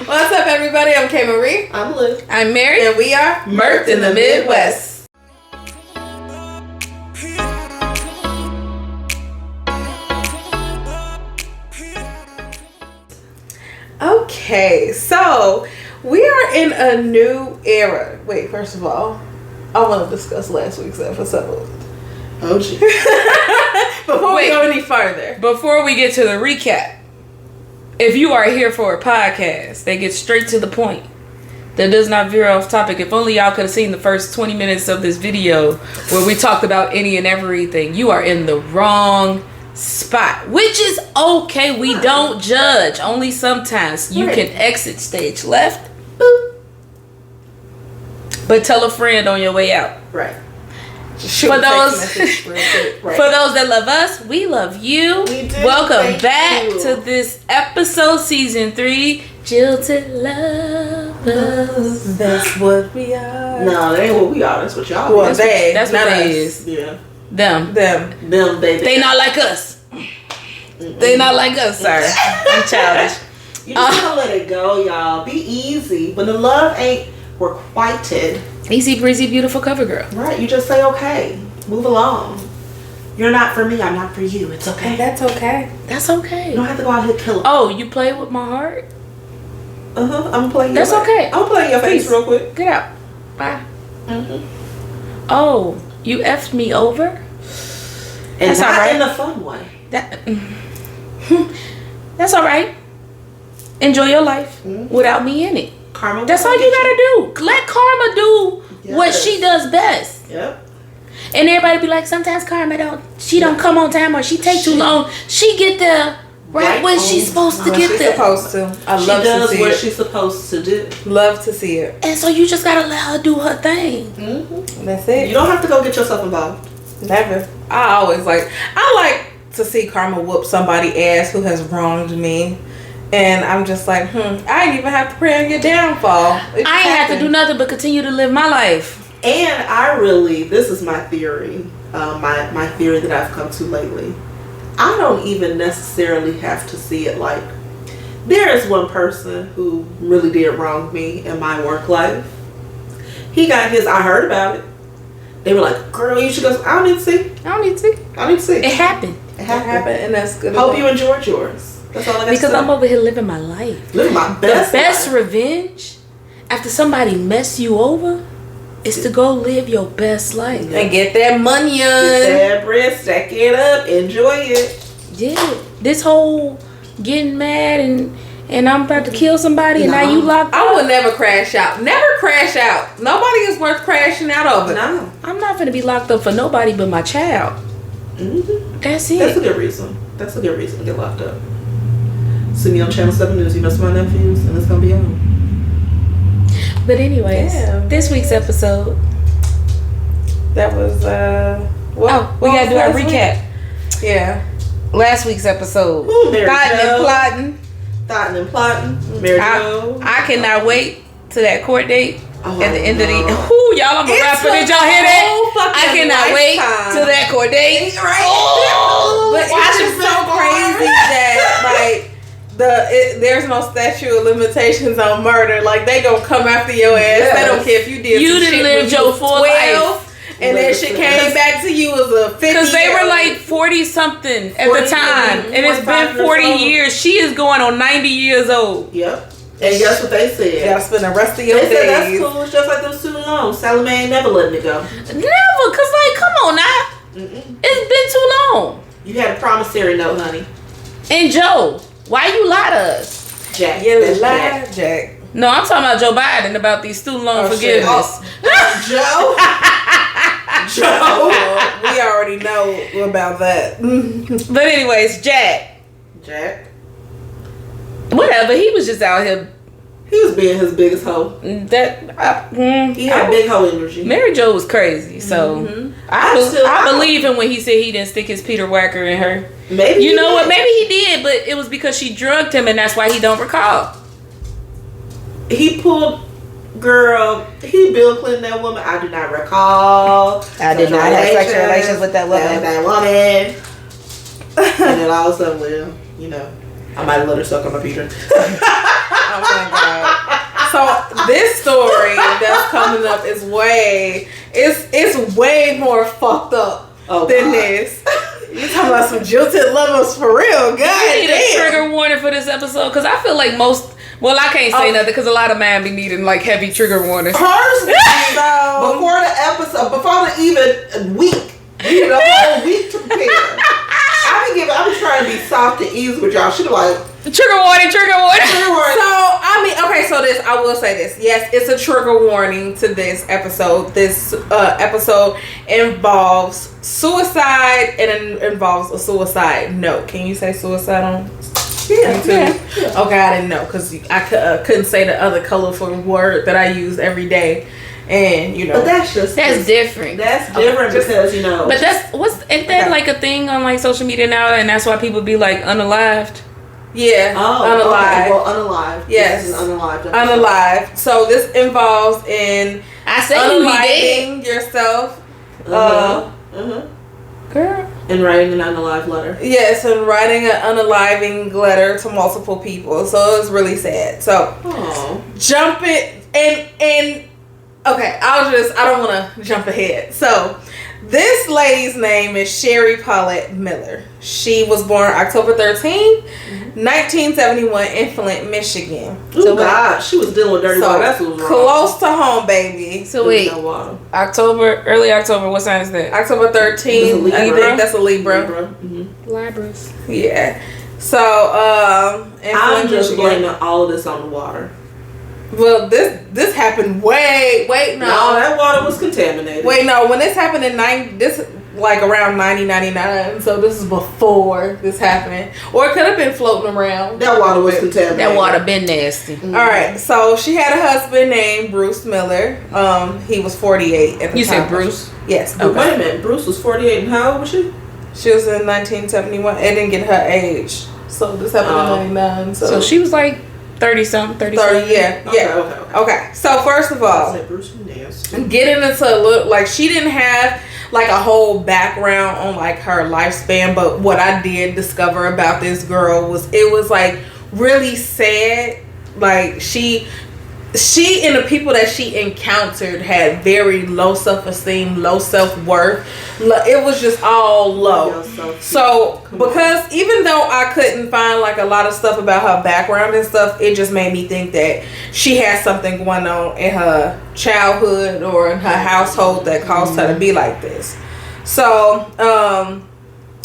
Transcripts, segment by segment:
What's up, everybody? I'm K. Marie. I'm Liv. I'm Mary. And we are Mirth in the Midwest. Okay, so we are in a new era. Wait, first of all, I want to discuss last week's episode. Oh, gee. Before we go any farther. Before we get to the recap, if you are here for a podcast that gets straight to the point, that does not veer off topic, if only y'all could have seen the first 20 minutes of this video where we talked about any and everything, you are in the wrong spot, which is okay. We don't judge. Only sometimes you can exit stage left, boop, but tell a friend on your way out. Right. For those that love us, we love you. We do. Welcome back to this episode, season 3, Jilted Lovers. That's what we are. No, that ain't what we are. That's what y'all are. That's what they is. Yeah. Them, baby. They not like us. They not like us, sir. I'm childish. You just gotta let it go, y'all. Be easy. When the love ain't requited. Easy breezy, beautiful cover girl. Right. You just say okay. Move along. You're not for me. I'm not for you. It's okay. That's okay. That's okay. You don't have to go out here kill them. Oh, you play with my heart? I'm gonna play your That's face. okay. I'm playing your face real quick. Get out. Bye. Oh, you effed me over? And that's not all right. in a fun way. That's all right. Enjoy your life without me in it. Karma. That's all you gotta do. Let Karma do what she does best. Yep. And everybody be like, sometimes Karma don't come on time, or she take too long. She get there right when she's supposed to get there. Supposed to. I love to see what she's supposed to do. Love to see it. And so you just gotta let her do her thing. That's it. You don't have to go get yourself involved. Never. I like to see Karma whoop somebody ass who has wronged me. And I'm just like, I ain't even have to pray on your downfall. I ain't have to do nothing but continue to live my life. And this is my theory, my theory that I've come to lately. I don't even necessarily have to see it like, there is one person who really did wrong me in my work life. He got his, I heard about it. They were like, girl, you should go. I don't need to see. It happened. It happened, and that's good. Hope you enjoyed yours. That's all I got to say. Because I'm over here living my life. Living my best The best life. Revenge after somebody mess you over is to go live your best life. And get that money on. Get that bread, stack it up, enjoy it. Yeah. This whole getting mad and I'm about to kill somebody and now you locked up. I would never crash out. Never crash out. Nobody is worth crashing out over. No. I'm not going to be locked up for nobody but my child. That's it. That's a good reason. That's a good reason to get locked up. See me on Channel 7 News. You know some of my nephews, and it's gonna be on. But anyways, this week's episode. That was we gotta do our recap. Yeah. Last week's episode. Thoughting and plotting. Mary Jo. I cannot wait to that court date. At the end of the y'all, I'm a rapper. Did y'all hear that? I cannot wait till that court date. Right. But it's just so crazy that there's no statute of limitations on murder. Like, they gonna come after your ass. Yes. They don't care if you did. You didn't live your full life. And that shit came back to you as a 50. Because they were like 40 something at the time, and it's been 40 years. She is going on 90 years old. Yep. And guess what they said? You gotta spend the rest of your days. They said that's cool. It's just like them student loans. Salome ain't never letting it go. Never, cause like, come on now. It's been too long. You had a promissory note, honey. And Joe, why you lie to us? Jack. You lied, Jack. No, I'm talking about Joe Biden about these student loan forgiveness. Joe. Joe. We already know about that. But anyways, Jack. Whatever, he was just out here. He was being his biggest hoe. He had big hoe energy. Mary Jo was crazy, so I believe him when he said he didn't stick his Peter Whacker in her. Maybe you know what? Maybe he did, but it was because she drugged him, and that's why he don't recall. He pulled. Girl, he Bill Clinton that woman. I do not recall. I did not have sexual relations with that woman. And then all of a sudden, well, you know. I might let her suck on my Peter. Oh my god. So this story that's coming up is it's way more fucked up than this. You talking about some jilted lovers for real? God, you need a trigger warning for this episode because I feel like most. Well, I can't say nothing because a lot of men be needing like heavy trigger warnings. Personally, before the episode, before the even week, we need a whole week to prepare. I be trying to be soft and easy with y'all. She be like, trigger warning. So I will say this. Yes, it's a trigger warning to this episode. This episode involves suicide and it involves a suicide note. Can you say suicide on YouTube? Yeah. Okay, I didn't know because I couldn't say the other colorful word that I use every day. And but that's different. That's different because But isn't that like a thing on like social media now, and that's why people be like unalived? Yeah. Unalived. Okay. Well, unalived. Yes. This is unalived. Unalived. So this involves in unaliving yourself. Girl. And writing an unalived letter. Yes, and writing an unaliving letter to multiple people. So it was really sad. So jump it and okay, I don't want to jump ahead. So, this lady's name is Sharee Paulette Miller. She was born October 13th, 1971 in Flint, Michigan. Oh, God. She was dealing with dirty water. That's what was wrong. Close to home, baby. So, wait. Early October, what sign is that? October 13th. I think that's a Libra. Libras. Yeah. So, I'm just blaming all of this on the water. Well, this happened no, that water was contaminated. Wait, no, when this happened in around 1999, so this is before this happened, or it could have been floating around. That water was contaminated. That water been nasty. All right, so she had a husband named Bruce Miller. He was 48 at the time. You said Bruce? Yes. Okay. Wait a minute, Bruce was 48, and how old was she? She was in 1971. It didn't get her age, so this happened in 99. So she was like 30-something, 37. Yeah. Okay. So first of all, getting into like she didn't have like a whole background on like her lifespan, but what I did discover about this girl was it was like really sad. Like she and the people that she encountered had very low self-esteem, low self-worth. It was just all low. So because even though I couldn't find like a lot of stuff about her background and stuff, it just made me think that she had something going on in her childhood or in her household that caused her to be like this. So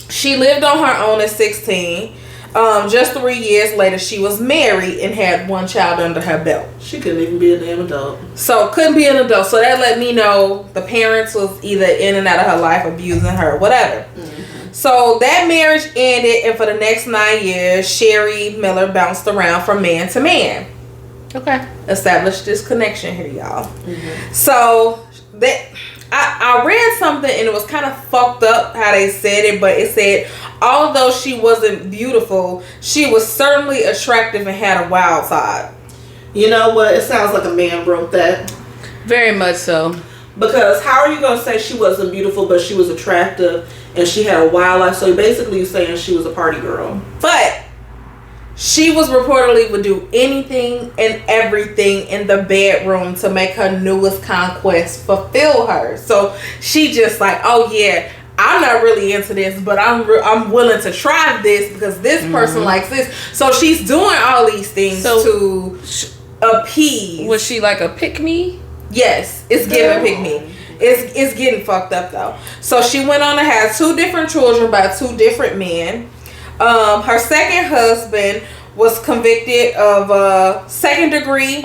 she lived on her own at 16. Just 3 years later, she was married and had one child under her belt. She couldn't even be a damn adult. So, couldn't be an adult. So, that let me know the parents was either in and out of her life, abusing her, whatever. Mm-hmm. So, that marriage ended, and for the next 9 years, Sharee Miller bounced around from man to man. Okay. Established this connection here, y'all. Mm-hmm. So, I read something and it was kind of fucked up how they said it, but it said although she wasn't beautiful, she was certainly attractive and had a wild side. You know what? It sounds like a man wrote that. Very much so. Because how are you going to say she wasn't beautiful but she was attractive and she had a wild life? So basically you're saying she was a party girl. But she was reportedly would do anything and everything in the bedroom to make her newest conquest fulfill her. So she just like, oh yeah, I'm not really into this, but I'm willing to try this because this person likes this. So she's doing all these things to appease. Was she like a pick-me? Yes, it's giving pick-me. It's getting fucked up though. So she went on to have 2 different children by 2 different men. Her second husband was convicted of second degree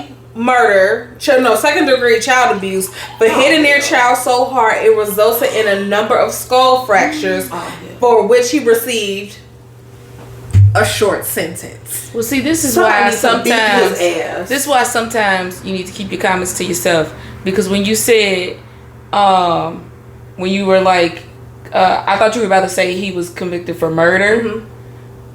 child abuse for hitting their child so hard it resulted in a number of skull fractures, for which he received a short sentence. Well, see, this is why sometimes you need to keep your comments to yourself, because when you said when you were like I thought you were about to say he was convicted for murder,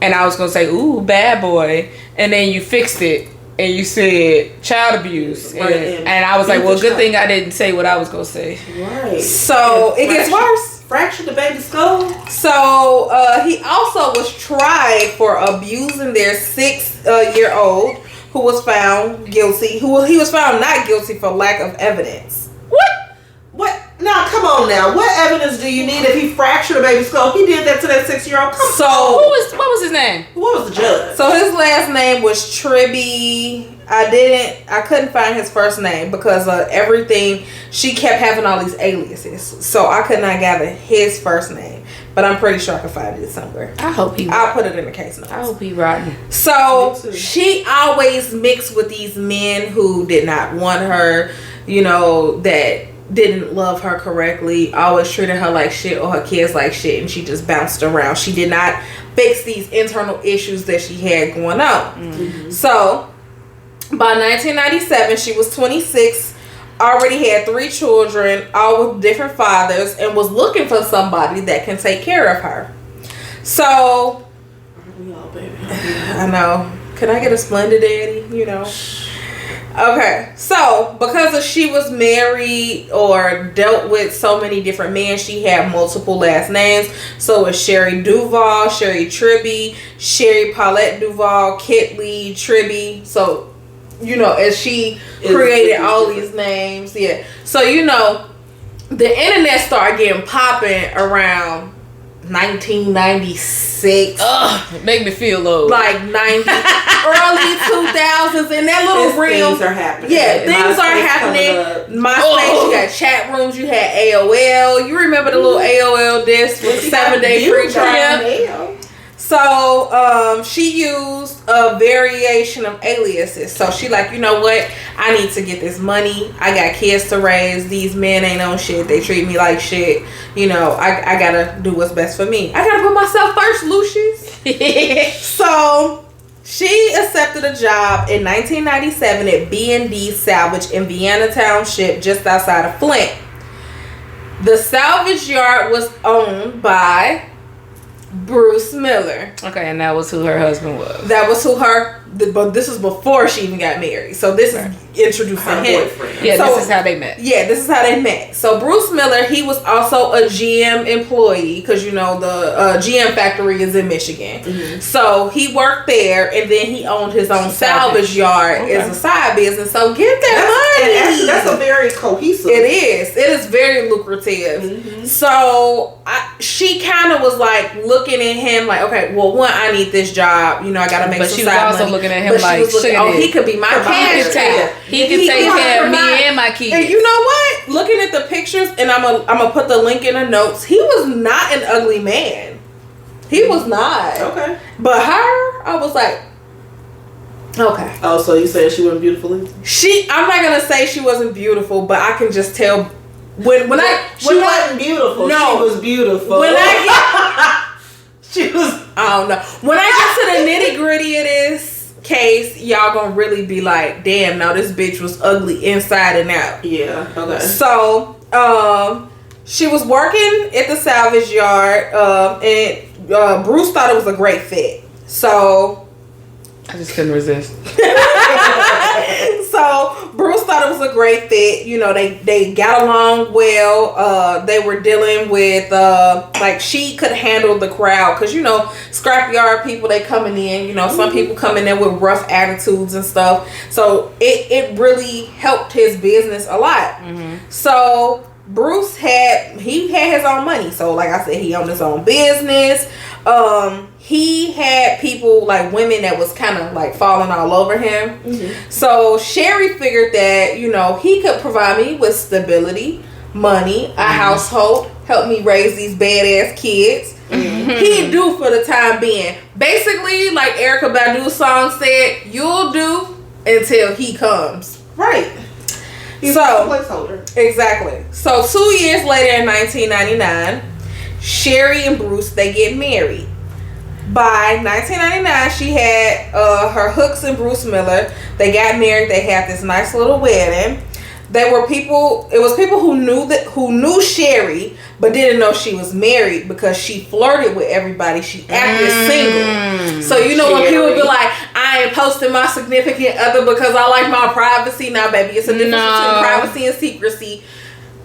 and I was gonna say ooh, bad boy, and then you fixed it and you said child abuse, and I was like, well, good thing I didn't say what I was gonna say. Right. So it gets worse. fractured the baby's skull. So he also was tried for abusing their 6-year-old, who was found guilty. He was found not guilty for lack of evidence. What? Now, come on now. What evidence do you need if he fractured a baby's skull? He did that to that 6-year-old. What was his name? What was the judge? So his last name was Tribby. I couldn't find his first name because everything, she kept having all these aliases. So I could not gather his first name. But I'm pretty sure I can find it somewhere. I'll put it in the case notes. I hope he rotten. So she always mixed with these men who did not want her, that didn't love her correctly, always treated her like shit or her kids like shit, and she just bounced around. She did not fix these internal issues that she had going on. Mm-hmm. So by 1997, she was 26, already had 3 children, all with different fathers, and was looking for somebody that can take care of her. So, I know. Can I get a Splendid Daddy? Okay, so because she was married or dealt with so many different men, she had multiple last names. So it's Sharee Duval, Sharee Tribby, Sharee Paulette Duval, Kitley Tribby. So, as she created all these names, yeah. So, the internet started getting popping around 1996. Make me feel old. Like 90, early 2000s, in that little realm. Things are happening. Yeah, things are happening. MySpace, you got chat rooms, you had AOL. You remember the little AOL disc with the 7-day free trial? So, she used a variation of aliases. So, she like, you know what? I need to get this money. I got kids to raise. These men ain't on shit. They treat me like shit. I gotta do what's best for me. I gotta put myself first, Lucius. So, she accepted a job in 1997 at B&D Salvage in Vienna Township, just outside of Flint. The salvage yard was owned by Bruce Miller. Okay, and that was who her husband was. That was who but this was before she even got married. So this is introducing her him. Boyfriend. Yeah, so, this is how they met. Yeah, this is how they met. So Bruce Miller, he was also a GM employee because the GM factory is in Michigan. Mm-hmm. So he worked there, and then he owned his own salvage yard as a side business. So get that money. And actually, that's a very cohesive. It is. It is very lucrative. Mm-hmm. So she kind of was like looking at him like, okay, well, one, I need this job. I got to make some side money. Looking at him like, he could be my cash cow. He can take care of me and my kids. And you know what? Looking at the pictures, and I'm gonna put the link in the notes. He was not an ugly man. He was not. Okay. But her, I was like, okay. Oh, so you said she wasn't beautiful either? I'm not gonna say she wasn't beautiful, but I can just tell when she wasn't beautiful. No, she was beautiful. She was. I don't know. When I get to the nitty gritty of this case, y'all gonna really be like, damn, now this bitch was ugly inside and out. Yeah. Okay. So, she was working at the salvage yard, and Bruce thought it was a great fit. So, I just couldn't resist. So Bruce thought it was a great fit. They got along well. They were dealing with she could handle the crowd because scrapyard people, they coming in. Some people coming in with rough attitudes and stuff. So it really helped his business a lot. Mm-hmm. So Bruce had his own money. So like I said, he owned his own business. He had people like women that was kind of like falling all over him. Mm-hmm. So Sharee figured that, he could provide me with stability, money, a household, help me raise these badass kids. Mm-hmm. He do for the time being. Basically, like Erykah Badu's song said, you'll do until he comes. Right. He's a placeholder. Exactly. So 2 years later in 1999, Sharee and Bruce, they get married. By 1999, she had her hooks and Bruce Miller. They got married. They had this nice little wedding. It was people who knew Sharee, but didn't know she was married because she flirted with everybody. She acted single. So when people be like, I ain't posting my significant other because I like my privacy. Now, baby, it's a difference between privacy and secrecy.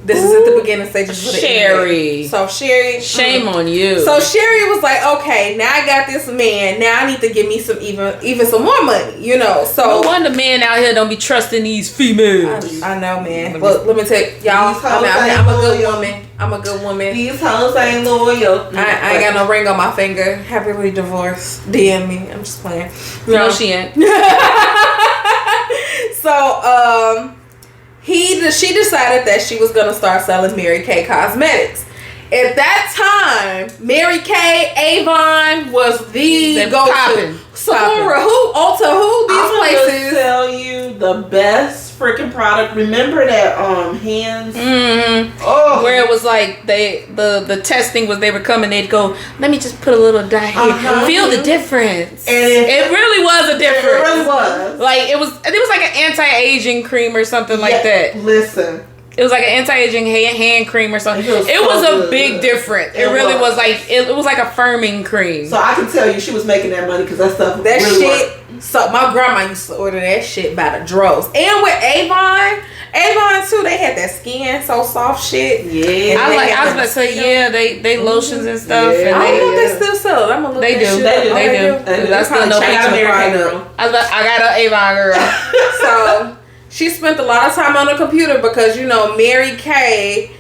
This is at the beginning stages of the Sharee. internet. So Sharee, shame on you. So Sharee was like, okay, now I got this man. Now I need to give me some even some more money, you know. So no wonder men out here don't be trusting these females. I know, man. But let me tell y'all, I'm a good woman. I'm a good woman. These hoes ain't loyal. I ain't got no ring on my finger. Happily divorced. DM me. I'm just playing. No, she ain't. So, she decided that she was gonna start selling Mary Kay cosmetics. At that time, Mary Kay, Avon was the go-to. Sephora, Ulta, these places sell you the best freaking product. Remember that hands? Mm-hmm. Oh, where it was like the testing was they were coming, they'd go, let me just put a little dye here, feel the difference, and it really was a difference. It really was. Like it was like an anti-aging cream or something like that. Listen. It was like an anti-aging hand cream or something. It was a big difference. It really was like it was like a firming cream. So I can tell you, she was making that money because that stuff that really shit. worked. So my grandma used to order that shit by the droves. And with Avon too, they had that skin so soft shit. Yeah, I was about to say they lotions and stuff. Yeah. And I don't know if they still sell it. I'm gonna look. They do. They do. That's not no picture. I got an Avon girl. So. She spent a lot of time on the computer because, you know, Mary Kay,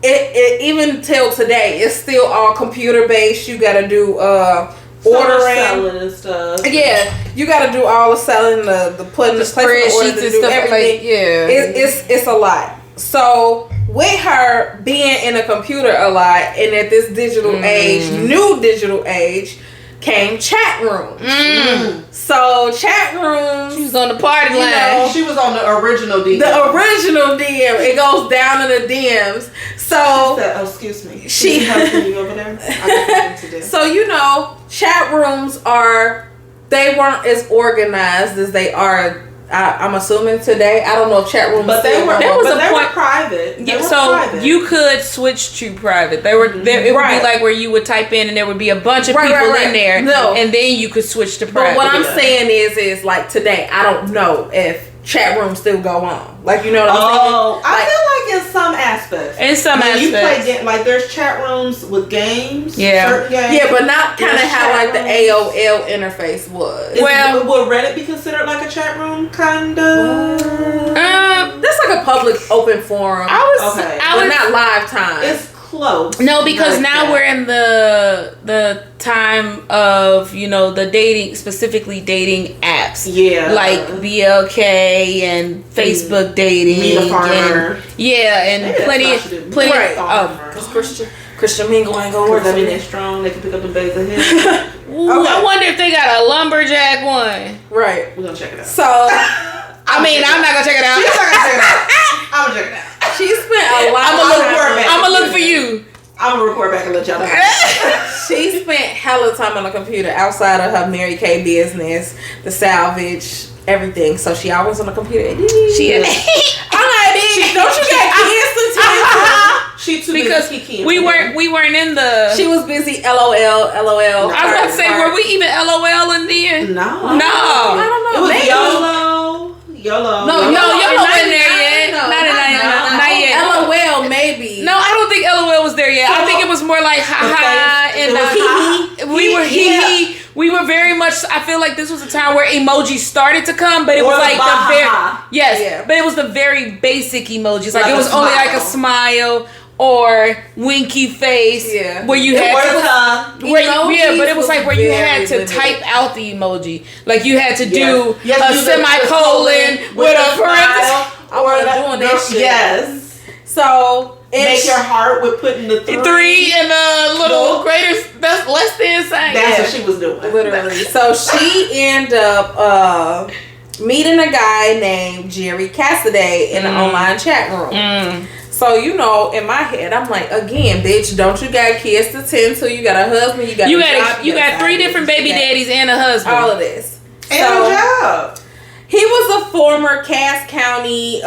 it even till today, it's still all computer based. You got to do ordering, selling and stuff. Yeah, you got to do all the selling, the putting the spreadsheets and stuff everything. Like, yeah, it's a lot. So with her being in a computer a lot, and at this digital age, new digital age, came chat rooms. So chat rooms. She was on the party line. She was on the original DM. The original DM. It goes down in the DMs. So she said, excuse me. She helping you over there. So you know, chat rooms they weren't as organized as they are. I'm assuming today. I don't know if chat rooms, but they were. There was a point private. So you could switch to private. It would be like where you would type in and there would be a bunch of people in there. No, and then you could switch to private. But what I'm saying is like today, I don't know if chat rooms still go on. Like, you know what I'm saying? Oh, I feel like in some aspects. You play like there's chat rooms with games. Yeah. Certain games. Yeah, but not kind of how like the AOL interface was. Would Reddit be considered like a chat room? Kinda. That's like a public open forum. But not live time. It's close. No, because now we're in the time of, you know, the dating, specifically dating apps. Yeah. Like BLK and Facebook dating. And plenty. Right. Because Christian Mingle ain't gonna work. I mean, they're strong. They can pick up the bags of his. I wonder if they got a lumberjack one. Right. We're gonna check it out. So, I'm not gonna check it out. She's not gonna check it out. I'm gonna check it out. She spent a lot of time. I'm gonna look for you. I'm gonna report back and let y'all know. She spent hella time on the computer outside of her Mary Kay business, the salvage, everything. So she always on the computer. I'm like, bitch, don't you got kids to tend to? She too because busy we weren't in the. She was busy. LOL. I was about to say, were we even LOL in there? No. I don't know. It was YOLO. No, YOLO wasn't there yet. Not yet. LOL maybe. No, I don't think LOL was there yet. I think it was more like haha and we were hee. We were very much. I feel like this was a time where emojis started to come, but it was like the very but it was the very basic emojis. Like it was only like a smile or winky face, where you had to, but it was like where you had to type out the emoji, like you had to do a semicolon with a parenthesis. I wasn't doing that shit. Yes. So make your heart with putting the three and a little greater. That's less than sign. That's what she was doing, literally. So she ended up meeting a guy named Jerry Cassidy in an online chat room. So, you know, in my head, I'm like, again, bitch, don't you got kids to tend to? You got a husband, you got got 3 different baby daddies and a husband. All of this. And a job. He was a former Cass County,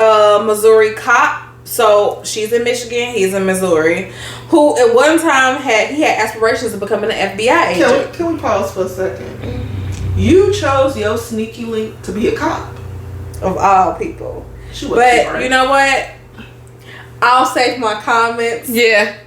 Missouri cop. So she's in Michigan, he's in Missouri. Who at one time had aspirations of becoming an FBI agent. Can we pause for a second? You chose your sneaky link to be a cop. Of all people. She was but you know what? I'll save my comments. Yeah.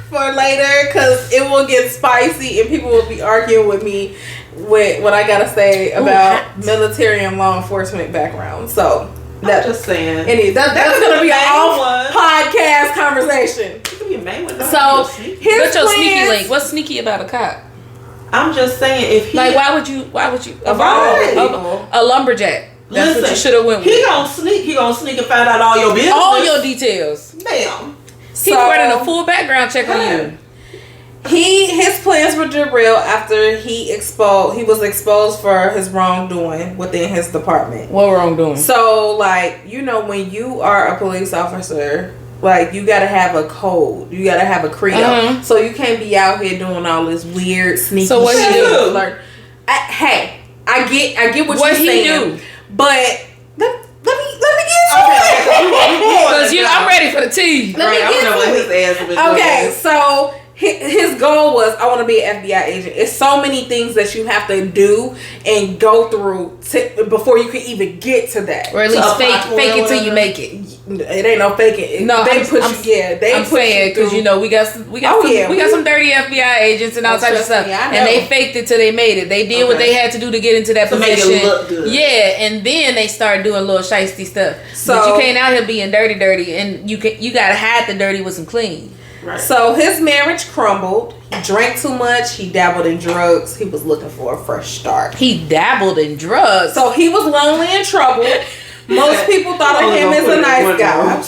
For later, because it will get spicy and people will be arguing with me with what I gotta say about military and law enforcement background. So that's just saying. That's gonna be an off podcast conversation. It could be a main one. So what's your sneaky link? What's sneaky about a cop? I'm just saying, if he why would you a lumberjack? That's what you should have went with. He gonna sneak and find out all your business. All your details. Damn. He's running a full background check on you. His plans were derailed after he was exposed for his wrongdoing within his department. What wrongdoing? So, like, you know, when you are a police officer, like, you gotta have a code. You gotta have a credo. Mm-hmm. So you can't be out here doing all this weird sneaky So what shit. he do? I get what you're he saying. do? But let me get to it. Because I'm ready for the tea. Let me get to it. Okay, so his goal was, I want to be an FBI agent. It's so many things that you have to do and go through before you can even get to that. Or at least fake it till you make it. It ain't no faking. No, I'm saying because you know we got some dirty FBI agents and all types of stuff, and they faked it till they made it. They did what they had to do to get into that position. Make it look good. Yeah, and then they started doing little shiesty stuff. So but you can't out here being dirty, and you gotta hide the dirty with some clean. Right. So his marriage crumbled. He drank too much. He dabbled in drugs. He was looking for a fresh start. He dabbled in drugs. So he was lonely and troubled. Most people thought of him as a nice guy.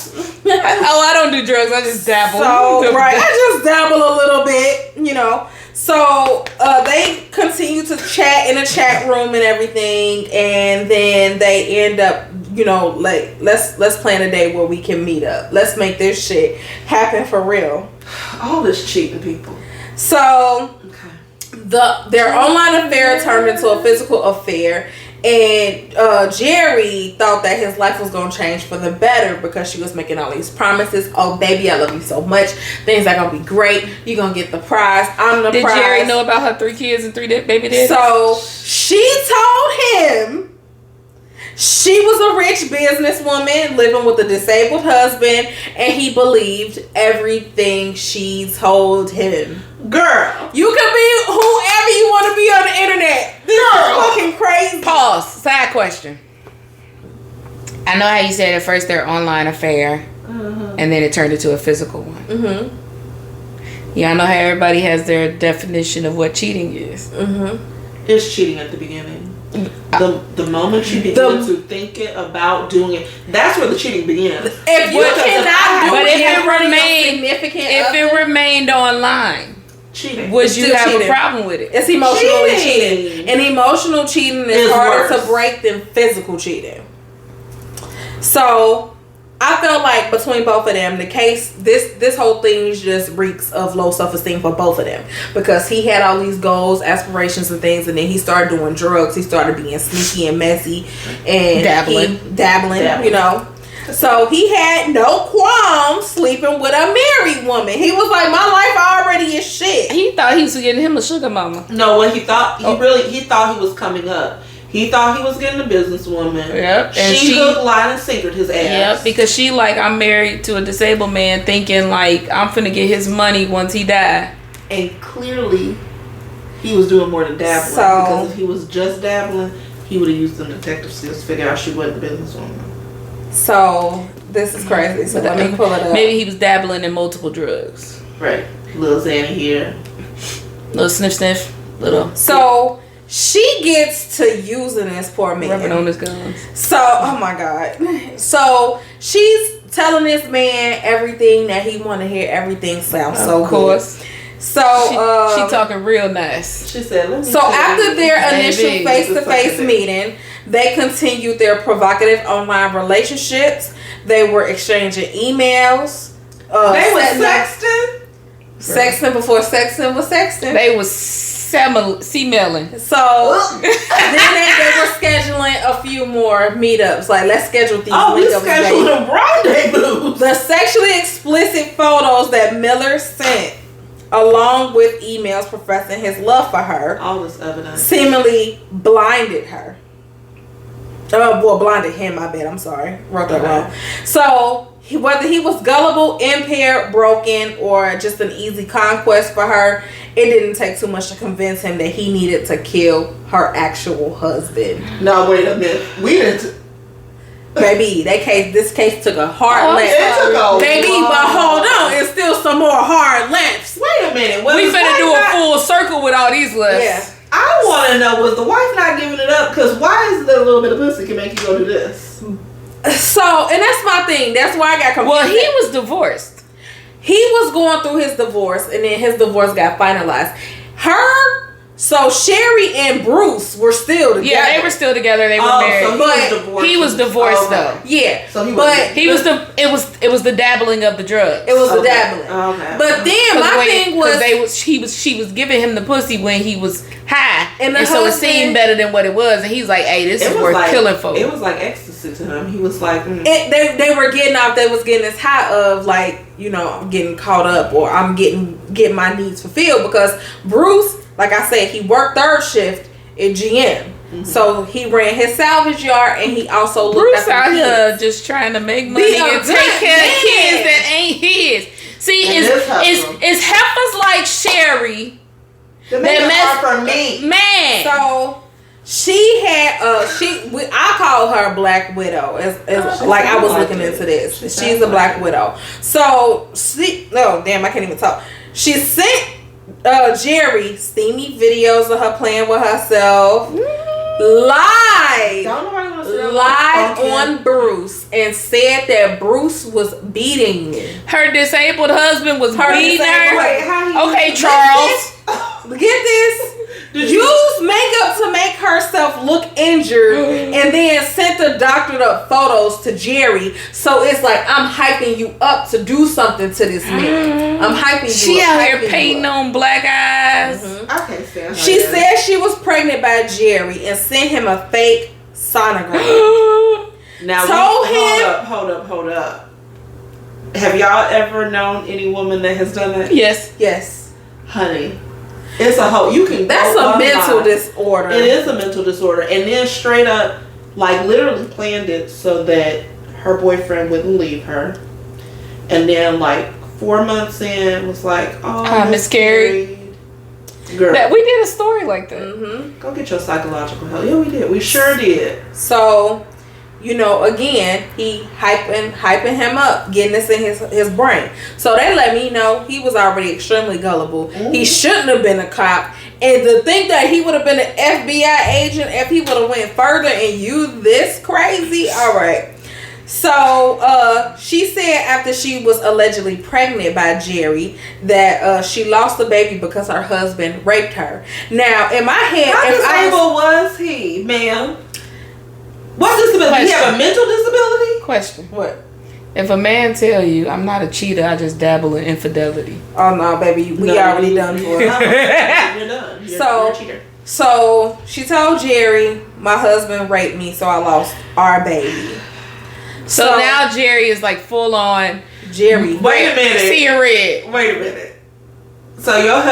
I don't do drugs. I just dabble. So, right. I just dabble a little bit, you know. So they continue to chat in a chat room and everything. And then they end up, you know, like, let's plan a day where we can meet up. Let's make this shit happen for real. All this cheating people. So their online affair turned into a physical affair. And Jerry thought that his life was going to change for the better because she was making all these promises. Oh, baby, I love you so much. Things are going to be great. You're going to get the prize. I'm the prize. Did Jerry know about her 3 kids and 3 baby daddies? So she told him she was a rich businesswoman living with a disabled husband, and he believed everything she told him. Girl, you can be whoever you want to be on the internet. This is fucking crazy. Pause. Side question. I know how you said at first their online affair, and then it turned into a physical one. Mm-hmm. Yeah, I know how everybody has their definition of what cheating is. Mm-hmm. It's cheating at the beginning. The moment you begin to thinking about doing it, that's where the cheating begins. If you cannot do if it remained online, cheating. Would you have a problem with it? It's emotionally cheating. And emotional cheating is harder to break than physical cheating. So I feel like between both of them, the case, this whole thing just reeks of low self-esteem for both of them, because he had all these goals, aspirations, and things, and then he started doing drugs. He started being sneaky and messy and dabbling, you know. So he had no qualms sleeping with a married woman. He was like, my life already is shit. He thought he was getting him a sugar mama. No, what he thought, he thought he was coming up. He thought he was getting a businesswoman. Yep. And she hooked, line, and sinkered his ass. Yep, because she like, I'm married to a disabled man, thinking like I'm finna get his money once he die. And clearly, he was doing more than dabbling. Because if he was just dabbling, he would have used them detective skills to figure out she wasn't a businesswoman. So this is crazy. So let me pull it up. Maybe he was dabbling in multiple drugs. Right. Little Xanny here. Little sniff. Little. So she gets to using this poor man. Rubbing on his guns. So, oh my God. So she's telling this man everything that he want to hear. Everything sounds so good. Of course. So she talking real nice. She said, "Let me." So after their initial face-to-face meeting, they continued their provocative online relationships. They were exchanging emails. They were sexting. Sexting before sexting was sexting. They was C-mailing. So then they were scheduling a few more meetups. Like, let's schedule these. Oh, we scheduling rendezvous. The sexually explicit photos that Miller sent, along with emails professing his love for her, all this evidence, seemingly blinded her. blinded him. My bad. I'm sorry. Wrote that wrong. So whether he was gullible, impaired, broken, or just an easy conquest for her, it didn't take too much to convince him that he needed to kill her actual husband. No, wait a minute. We didn't. Baby, this case took a hard left. Baby, but hold on, it's still some more hard lefts. Wait a minute. We finna do a full circle with all these lefts. Yeah. I want to know, was the wife not giving it up? Because why is it that a little bit of pussy can make you go do this? So, and that's my thing. That's why I got confused. Well, he was divorced. He was going through his divorce, and then his divorce got finalized. So Sharee and Bruce were still together. Yeah, they were still together. They were married. So he was divorced though. Yeah. So it was the dabbling of the drugs. It was the dabbling. Okay. But then my thing was she was giving him the pussy when he was high, and so it seemed better than what it was, and he's like, "Hey, this is worth killing for." It was like ecstasy to him. He was like, they were getting off. They was getting this high of like, you know, I'm getting caught up, or I'm getting my needs fulfilled, because Bruce, like I said, he worked third shift at GM. Mm-hmm. So he ran his salvage yard, and he also looked Bruce out here just trying to make money and take care of kids that ain't his. See, it's heifers like Sharee that make it hard for me. Man. So she had I call her Black Widow. Like I was looking into this. She's a Black Widow. So I can't even talk. She sent Jerry steamy videos of her playing with herself, lied on Bruce, and said that Bruce was beating me. Her disabled husband was beating her. Okay, Charles. Get this. Used makeup to make herself look injured, and then sent the doctored up photos to Jerry. So it's like, I'm hyping you up to do something to this man. I'm hyping you up. She out here painting on black eyes. Mm-hmm. I can't stand her. She said she was pregnant by Jerry and sent him a fake sonogram. Now, hold up. Have y'all ever known any woman that has done that? Yes. Honey. It's a whole. That's a mental disorder. It is a mental disorder, and then straight up, like literally planned it so that her boyfriend wouldn't leave her, and then like 4 months in was like, oh, miscarried. Girl, we did a story like that. Mm-hmm. Go get your psychological help. Yeah, we did. We sure did. So, you know, again, he hyping him up, getting this in his brain. So they let me know he was already extremely gullible. Mm-hmm. He shouldn't have been a cop. And to think that he would have been an FBI agent if he would have went further and used this crazy. All right. So she said after she was allegedly pregnant by Jerry that she lost the baby because her husband raped her. Now, in my head, how disabled was he, ma'am? What disability? He have a mental disability? Question. What? If a man tell you, I'm not a cheater, I just dabble in infidelity. Oh, no, baby. We already done for it. You're done. You're a cheater. So, she told Jerry, my husband raped me, so I lost our baby. So now Jerry is like full on. Jerry. Wait a minute. Seeing red. Wait a minute. So your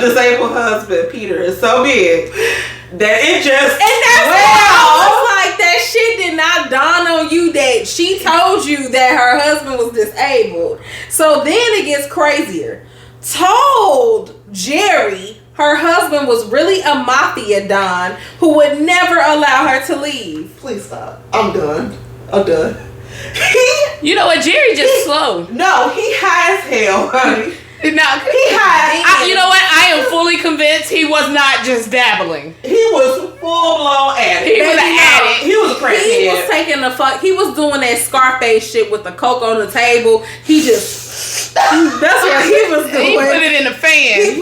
disabled husband, Peter, is so big that it just. And that's I was like, that shit did not dawn on you that she told you that her husband was disabled. So then it gets crazier. Told Jerry her husband was really a mafia don who would never allow her to leave. Please stop. I'm done. You know what? Jerry just slow. No, he high as hell, honey. No, he high. You know what? I am fully convinced he was not just dabbling. He was full blown addict. He was an addict. He was a crackhead. He was taking the fuck. He was doing that Scarface shit with the coke on the table. He just. That's what he was doing. He put it in the fan.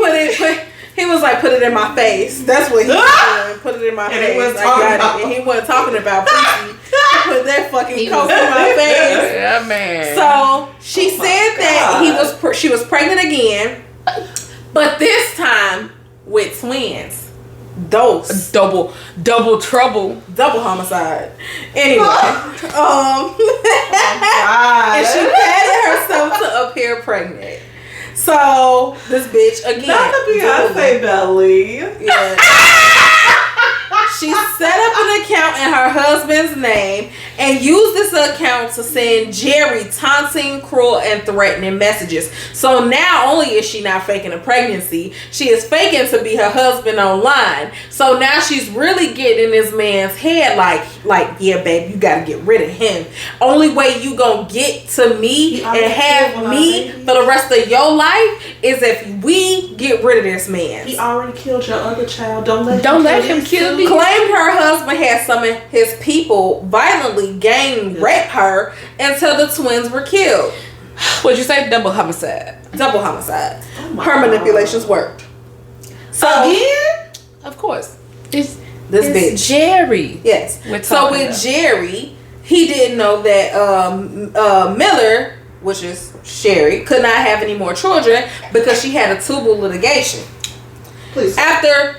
He was like, put it in my face. That's what he was doing. Put it in my face. I got it. And he wasn't talking about pussy. He put that fucking coke in my face. Yeah, man. So she said that she was pregnant again, but this time with twins. Dose. Double trouble. Double homicide. Anyway. And she patted herself to appear pregnant. So this bitch again. Not the Beyonce belly. Yeah. She set up an account in her husband's name and used this account to send Jerry taunting, cruel, and threatening messages. So now only is she not faking a pregnancy, she is faking to be her husband online. So now she's really getting in this man's head like, yeah, babe, you gotta get rid of him. Only way you gonna get to me and have me for the rest of your life is if we get rid of this man. He already killed your other child. Don't let him kill me. Claimed her husband had some of his people violently gang rape her until the twins were killed. What'd you say? Double homicide. Double homicide. Her manipulations worked. So again, of course, it's bitch Jerry. Yes. So with Jerry, he didn't know that Miller, which is Sharee, could not have any more children because she had a tubal litigation. Please. After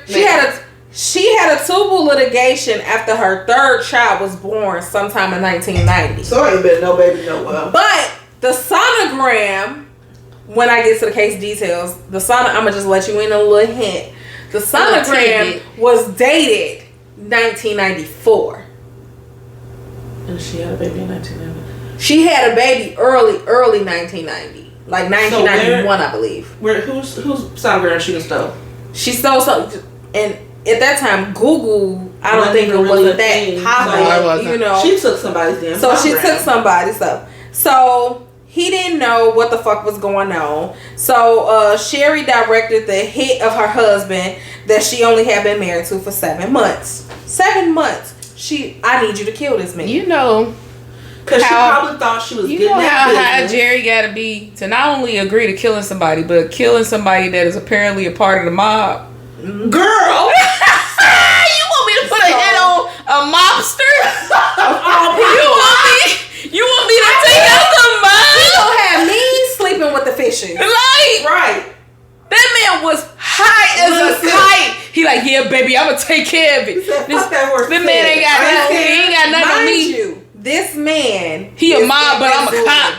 she had a tubal litigation after her third child was born sometime in 1990. So ain't been no baby no well. But the sonogram, when I get to the case details, I'm gonna just let you in a little hint. The sonogram was dated 1994. And she had a baby in 1990. She had a baby early 1990, like 1991, I believe. Whose sonogram she stole? She stole something, and at that time, Google, I don't think it wasn't that popular. You know, she took somebody's damn. So she took somebody's stuff. So he didn't know what the fuck was going on. So Sharee directed the hit of her husband that she only had been married to for 7 months. 7 months. I need you to kill this man. You know. Because she probably thought she was getting that business. How high Jerry got to be to not only agree to killing somebody, but killing somebody that is apparently a part of the mob. Girl! You want me to put a hit on a mobster? You want me to take out the mob? You gonna have me sleeping with the fishes. Right. That man was high as a kite. He like, yeah, baby, I'm gonna take care of it. This man ain't got nothing on me. This man, he a mob, but I'm a cop.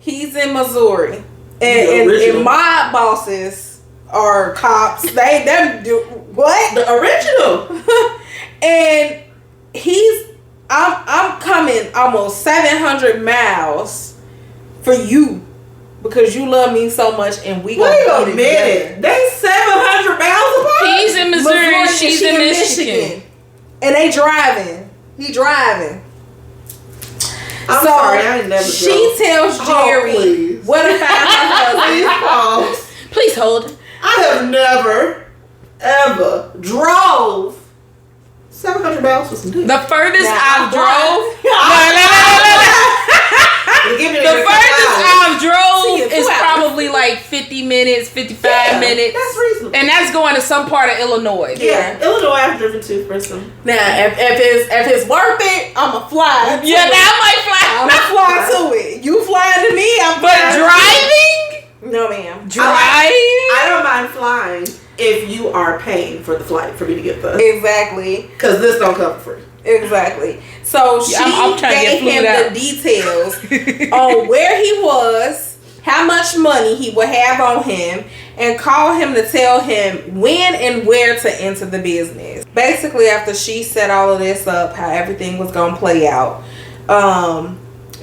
He's in Missouri, and mob bosses are cops. Them do what? The original. And I'm coming almost 700 miles for you because you love me so much, and we wait a minute. They 700 miles apart. He's in Missouri, she's in Michigan, and they driving. He driving. I'm sorry, I ain't never she tells Jerry what if I Please hold. I have never ever drove 700 miles for some dick. The furthest I've drove. The furthest I've drove is probably like 50 minutes, 55 minutes. That's reasonable. And that's going to some part of Illinois. Yeah, Illinois I've driven to for some. Now, if it's worth it, I'ma fly. Yeah, now I might fly. I'ma fly to it. You fly to me, I'm But driving? No, ma'am. Driving? I don't mind flying if you are paying for the flight for me to get there. Exactly. Because this don't come for free. Exactly. So she gave him the details on where he was, how much money he would have on him, and called him to tell him when and where to enter the business. Basically, after she set all of this up, how everything was going to play out,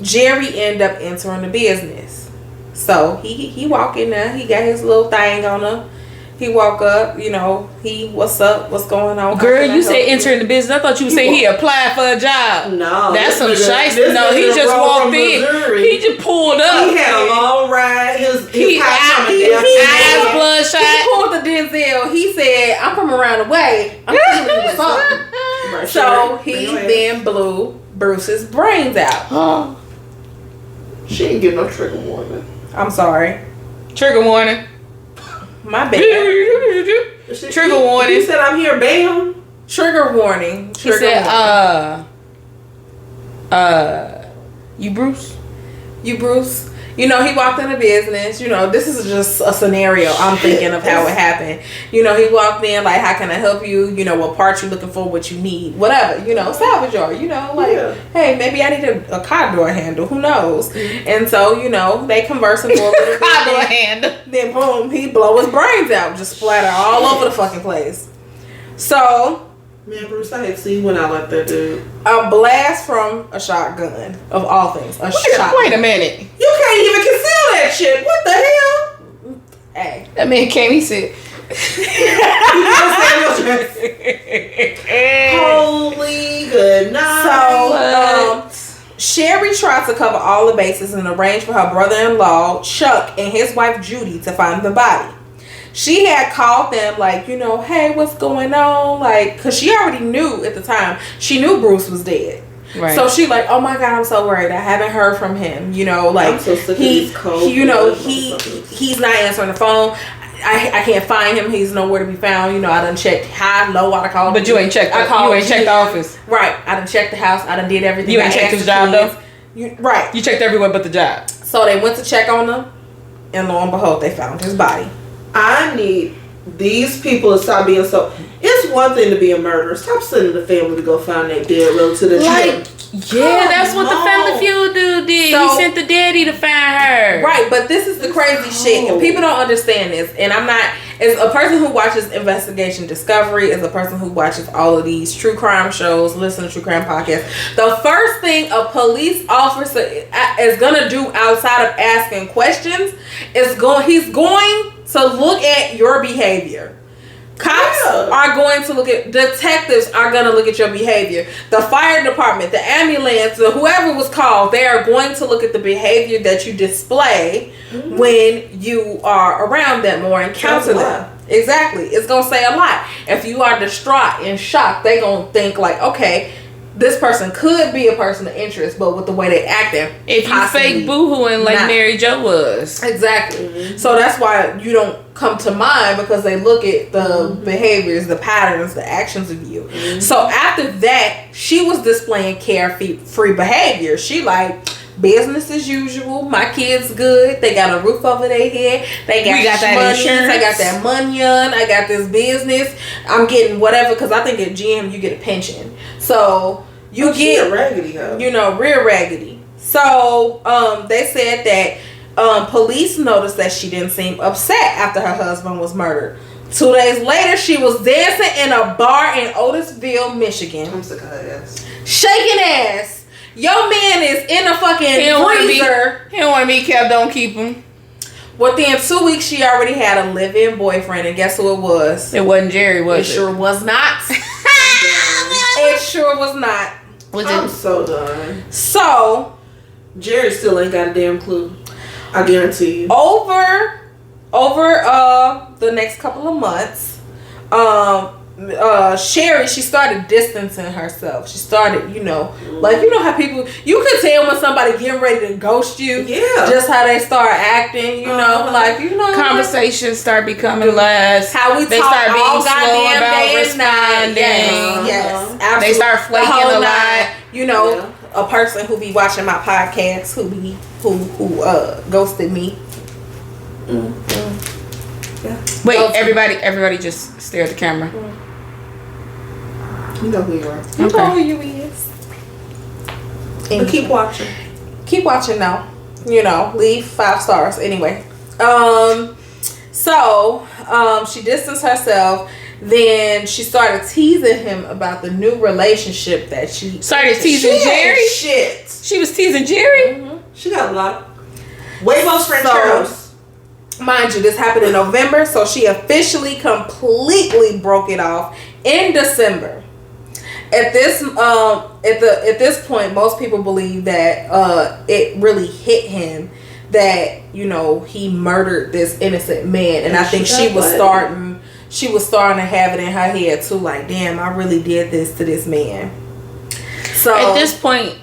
Jerry ended up entering the business. So he walk in there, he got his little thing on him. He walk up, you know, what's up, what's going on? Girl, you said entering the business. I thought you said he applied for a job. No. That's some shiesty. No, he just walked in. He just pulled up. He had a long ride. His eyes bloodshot. He pulled the Denzel. He said, I'm from around the way. I'm coming with something. So he then blew Bruce's brains out. She didn't get no trigger warning. I'm sorry. Trigger warning. My bad. Trigger warning. He said, I'm here, bam. Trigger warning. He said, you Bruce? You Bruce? You know, he walked in the business. You know, this is just a scenario I'm thinking of how it happened. You know, he walked in like, how can I help you? You know, what part you looking for, what you need, whatever. You know, salvage yard. You know, like, hey, maybe I need a car door handle. Who knows? Mm-hmm. And so, you know, they conversing for a little bit. Car door handle. Then boom, he blow his brains out, just splatter all over the fucking place. So Man, Bruce, I had to see you when I like that dude. A blast from a shotgun, of all things. Wait a minute. You can't even conceal that shit. What the hell? Hey. That man came, he said. Holy good night. So, Sharee tried to cover all the bases and arrange for her brother-in-law, Chuck, and his wife, Judy, to find the body. She had called them, like, you know, hey, what's going on? Like, because she already knew at the time, she knew Bruce was dead. Right. So she like, oh my God, I'm so worried. I haven't heard from him. You know, like, I'm so sick of these cold you know, he's not answering the phone. I can't find him. He's nowhere to be found. You know, I done checked high, low. I called. But you ain't checked. You ain't checked the office. Right. I done checked the house. I done did everything. You ain't checked his job though. Right. You checked everywhere but the job. So they went to check on him, and lo and behold, they found his body. I need these people to stop being so. It's one thing to be a murderer. Stop sending the family to go find their dead relative. That's what the Family Feud dude did. So, he sent the daddy to find her. Right, but this is the crazy shit, and people don't understand this. And I'm not, as a person who watches Investigation Discovery, as a person who watches all of these true crime shows, listen to true crime podcasts, the first thing a police officer is gonna do outside of asking questions is he's going to look at your behavior. Cops are going to look at, detectives are going to look at your behavior. The fire department, the ambulance, whoever was called, they are going to look at the behavior that you display when you are around them or encounter them. Exactly. It's going to say a lot. If you are distraught and shocked, they're going to think like, okay, this person could be a person of interest, but with the way they acting, if you fake boohooing like Mary Jo was. Exactly. So that's why you don't come to mind, because they look at the behaviors, the patterns, the actions of you. So after that, she was displaying carefree behavior. She like, business as usual. My kids good. They got a roof over their head. They got that insurance. I got that money on. I got this business. I'm getting whatever, because I think at GM you get a pension. So you get raggedy, huh? You know, real raggedy. So they said that police noticed that she didn't seem upset after her husband was murdered. 2 days later, she was dancing in a bar in Otisville, Michigan. I'm sick of her ass. Shaking ass. Your man is in a fucking freezer. He don't want to be kept. Don't keep him. Within 2 weeks, she already had a live-in boyfriend, and guess who it was? It wasn't Jerry, was it? It sure was not. It sure was not. I'm so done. So, Jerry still ain't got a damn clue. I guarantee you. Over the next couple of months, Sharee, she started distancing herself. She started, like, you know how people, you could tell when somebody getting ready to ghost you. Yeah. Just how they start acting, like, conversations start becoming less. How they start being all slow about responding. Yes, absolutely. They start flaking a lot. A person who be watching my podcast who ghosted me. Yeah. Wait, everybody just stare at the camera. You know who you are. You know who you is. And keep watching. Keep watching now. Leave 5 stars. Anyway. So she distanced herself. Then she started teasing him about the new relationship that she started teasing Jerry. Shit. She was teasing Jerry. Mm-hmm. She got a lot. Huevos Rancheros. Mind you, this happened in November, so she officially completely broke it off in December. At this point, most people believe that it really hit him that he murdered this innocent man, and I think she was starting to have it in her head too, like, damn, I really did this to this man. So at this point,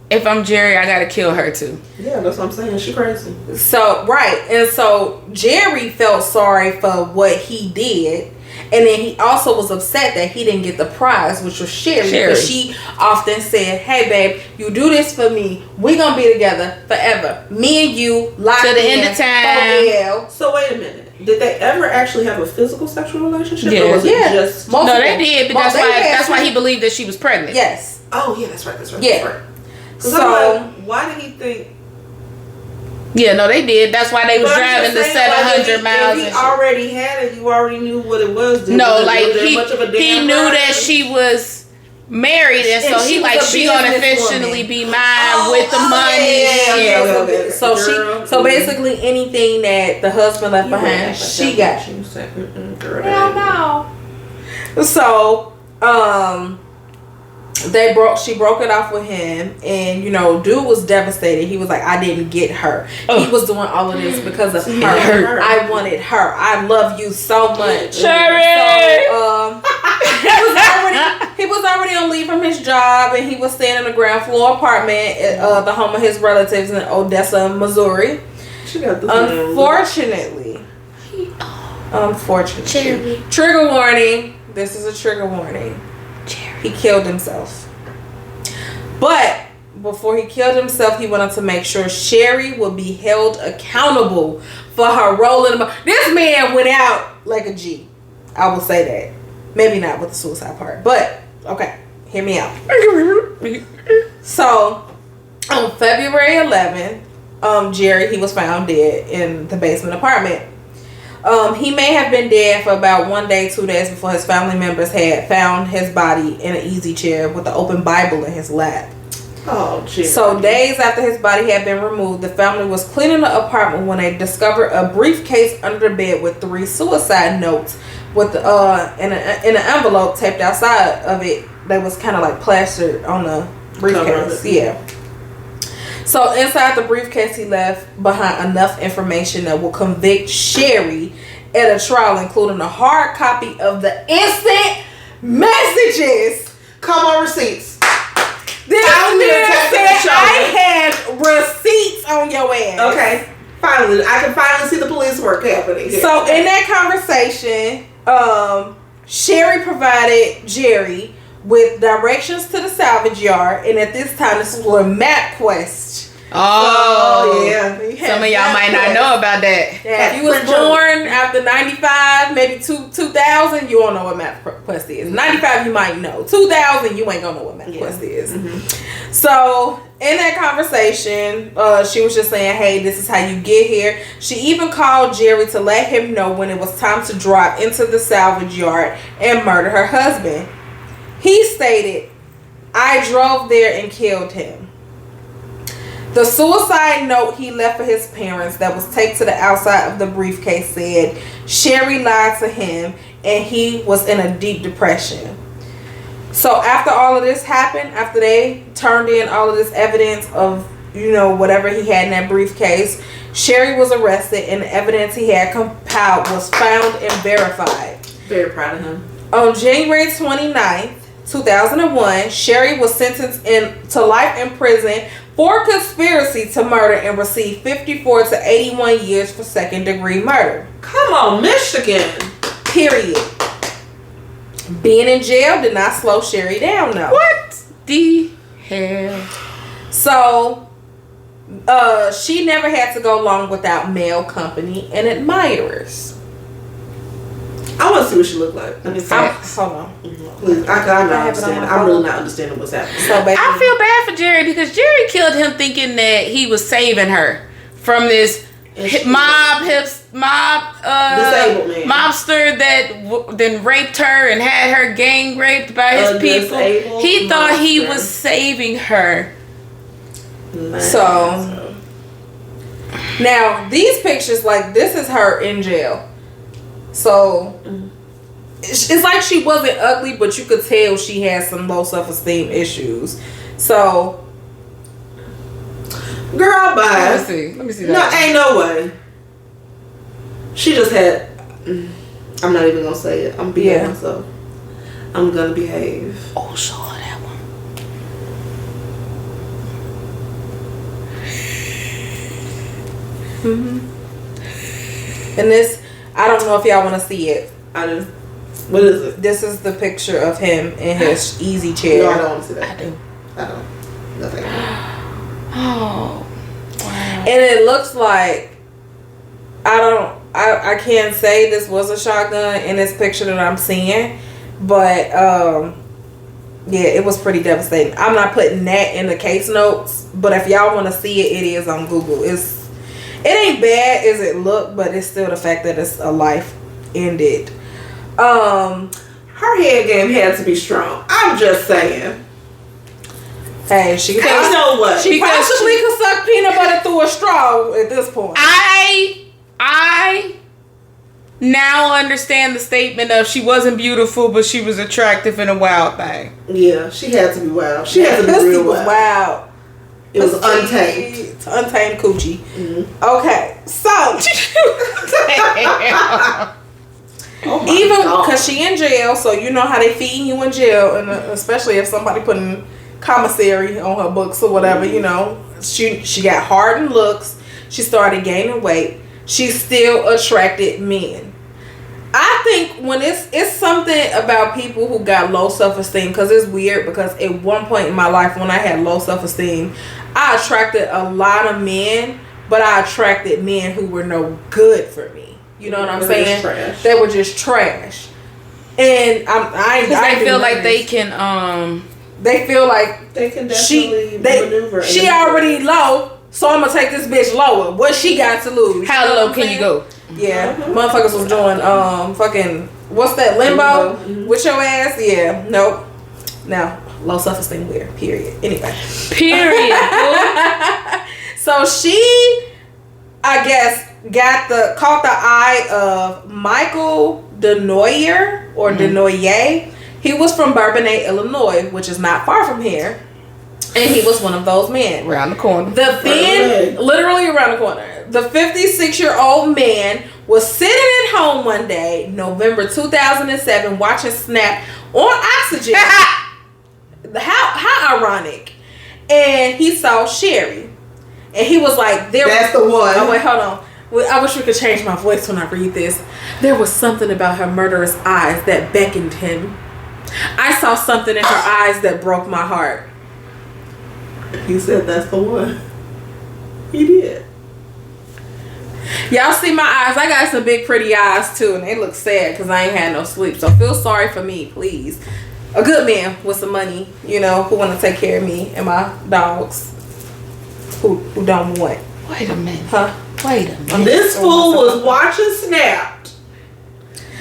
if I'm Jerry, I gotta kill her too. Yeah, that's what I'm saying. She crazy. So right, and so Jerry felt sorry for what he did, and then he also was upset that he didn't get the prize, which was Sharee. Because she often said, "Hey, babe, you do this for me. We gonna be together forever. Me and you, locked to the end of time." So wait a minute. Did they ever actually have a physical sexual relationship? Yeah. Or was it just no, they did, but that's why he believed that she was pregnant. Yes. Oh yeah, that's right. Yeah. So why did he think? Yeah, no, they did. That's why they was driving the 700 miles. If he already had it, you already knew what it was. No, like he knew that she was married, and so he like she gonna officially be mine with the money. Yeah. So basically anything that the husband left behind, she got. Hell no. So she broke it off with him, and dude was devastated. He was like, I didn't get her. He was doing all of this because of her. I wanted her. I love you so much. Sharee! So he was already on leave from his job, and he was staying in a ground floor apartment at the home of his relatives in Odessa, Missouri. Unfortunately, trigger warning. This is a trigger warning. He killed himself. But before he killed himself, he wanted to make sure Sharee would be held accountable for her role in the... This man went out like a G. I will say that. Maybe not with the suicide part. But, okay. Hear me out. So, on February 11th, Jerry, he was found dead in the basement apartment. He may have been dead for about 1 day, 2 days before his family members had found his body in an easy chair with an open Bible in his lap. Oh, geez. So days after his body had been removed, the family was cleaning the apartment when they discovered a briefcase under the bed with 3 suicide notes with in an envelope taped outside of it that was kind of like plastered on the briefcase. Yeah. So inside the briefcase, he left behind enough information that will convict Sharee at a trial, including a hard copy of the instant messages. Come on, receipts. This man said I had receipts on your ass. Okay, finally, I can finally see the police work happening here. So in that conversation, Sharee provided Jerry with directions to the salvage yard, and at this time, this was a MapQuest. Oh yeah. Some of y'all might not know about that. Yeah, if you was born after 95, maybe 2000, you don't know what MapQuest is. 95, you might know. 2000, you ain't gonna know what MapQuest is. Mm-hmm. So in that conversation, she was just saying, hey, this is how you get here. She even called Jerry to let him know when it was time to drive into the salvage yard and murder her husband. He stated, I drove there and killed him. The suicide note he left for his parents that was taped to the outside of the briefcase said Sharee lied to him and he was in a deep depression. So after all of this happened, after they turned in all of this evidence of, whatever he had in that briefcase, Sharee was arrested and the evidence he had compiled was found and verified. Very proud of him. On January 29th, 2001, Sharee was sentenced to life in prison for conspiracy to murder and received 54 to 81 years for second-degree murder. Come on, Michigan. Period. Being in jail did not slow Sharee down, though. What the hell? So, she never had to go long without male company and admirers. I want to see what she looked like. Hold on. Please, I'm really not understanding what's happening. So I feel bad for Jerry because Jerry killed him thinking that he was saving her from this disabled man. Mobster that then raped her and had her gang raped by his people. He thought he was saving her. So now these pictures, like this is her in jail. So it's like she wasn't ugly, but you could tell she had some low self-esteem issues. So, girl, bye. Let me see that. No, ain't no way. She just had. I'm not even gonna say it. I'm being myself. I'm gonna behave. Oh, show her that one. Mm-hmm. And this, I don't know if y'all want to see it. I do. What is it? This is the picture of him in his easy chair. No, I don't want to see that. I do. I don't. Nothing. Oh, wow. And it looks like I can't say this was a shotgun in this picture that I'm seeing, but yeah, it was pretty devastating. I'm not putting that in the case notes, but if y'all want to see it, it is on Google. It ain't bad as it looked, but it's still the fact that it's a life ended. Her head game had to be strong. I'm just saying. Hey, she you know what? She possibly could suck peanut butter through a straw at this point. I now understand the statement of she wasn't beautiful, but she was attractive and a wild thing. Yeah, she had to be wild. She had to be real wild. It was untamed. It's untamed coochie. Mm-hmm. Okay, so even because she in jail, so you know how they feed you in jail, and especially if somebody putting commissary on her books or whatever, you know, she got hardened looks. She started gaining weight. She still attracted men. I think when it's something about people who got low self-esteem, because it's weird, because at one point in my life when I had low self-esteem, I attracted a lot of men, but I attracted men who were no good for me. You know what I'm saying? They were just trash. And I feel like they can they feel like they can definitely maneuver. She already low, so I'm gonna take this bitch lower. What she got to lose? How low can you go? Yeah, motherfuckers was doing fucking what's that, limbo with your ass? Yeah, nope. Now low self-esteem weird. Period. Anyway. Period. So she, I guess, caught the eye of Michael Denoyer or Denoyer. He was from Bourbonnais, Illinois, which is not far from here. And he was one of those men. Around the corner. Literally around the corner. The 56-year-old man was sitting at home one day, November 2007, watching Snap on Oxygen. How ironic. And he saw Sharee. And he was like, that's the one. Oh, wait, hold on. I wish we could change my voice when I read this. There was something about her murderous eyes that beckoned him. I saw something in her eyes that broke my heart. He said that's the one. He did. Y'all see my eyes? I got some big pretty eyes too, and they look sad because I ain't had no sleep. So feel sorry for me, please. A good man with some money, you know, who want to take care of me and my dogs. Who don't want. Wait a minute. Huh? Wait a minute. This fool was watching Snapped,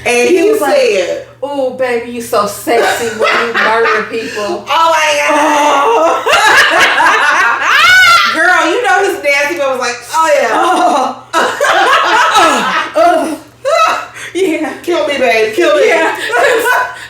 and he said, "Oh, baby, you so sexy when you murder people." Oh my God. Girl, you know his nasty man was like, oh yeah. Yeah. Kill me, babe. Kill me. Yeah.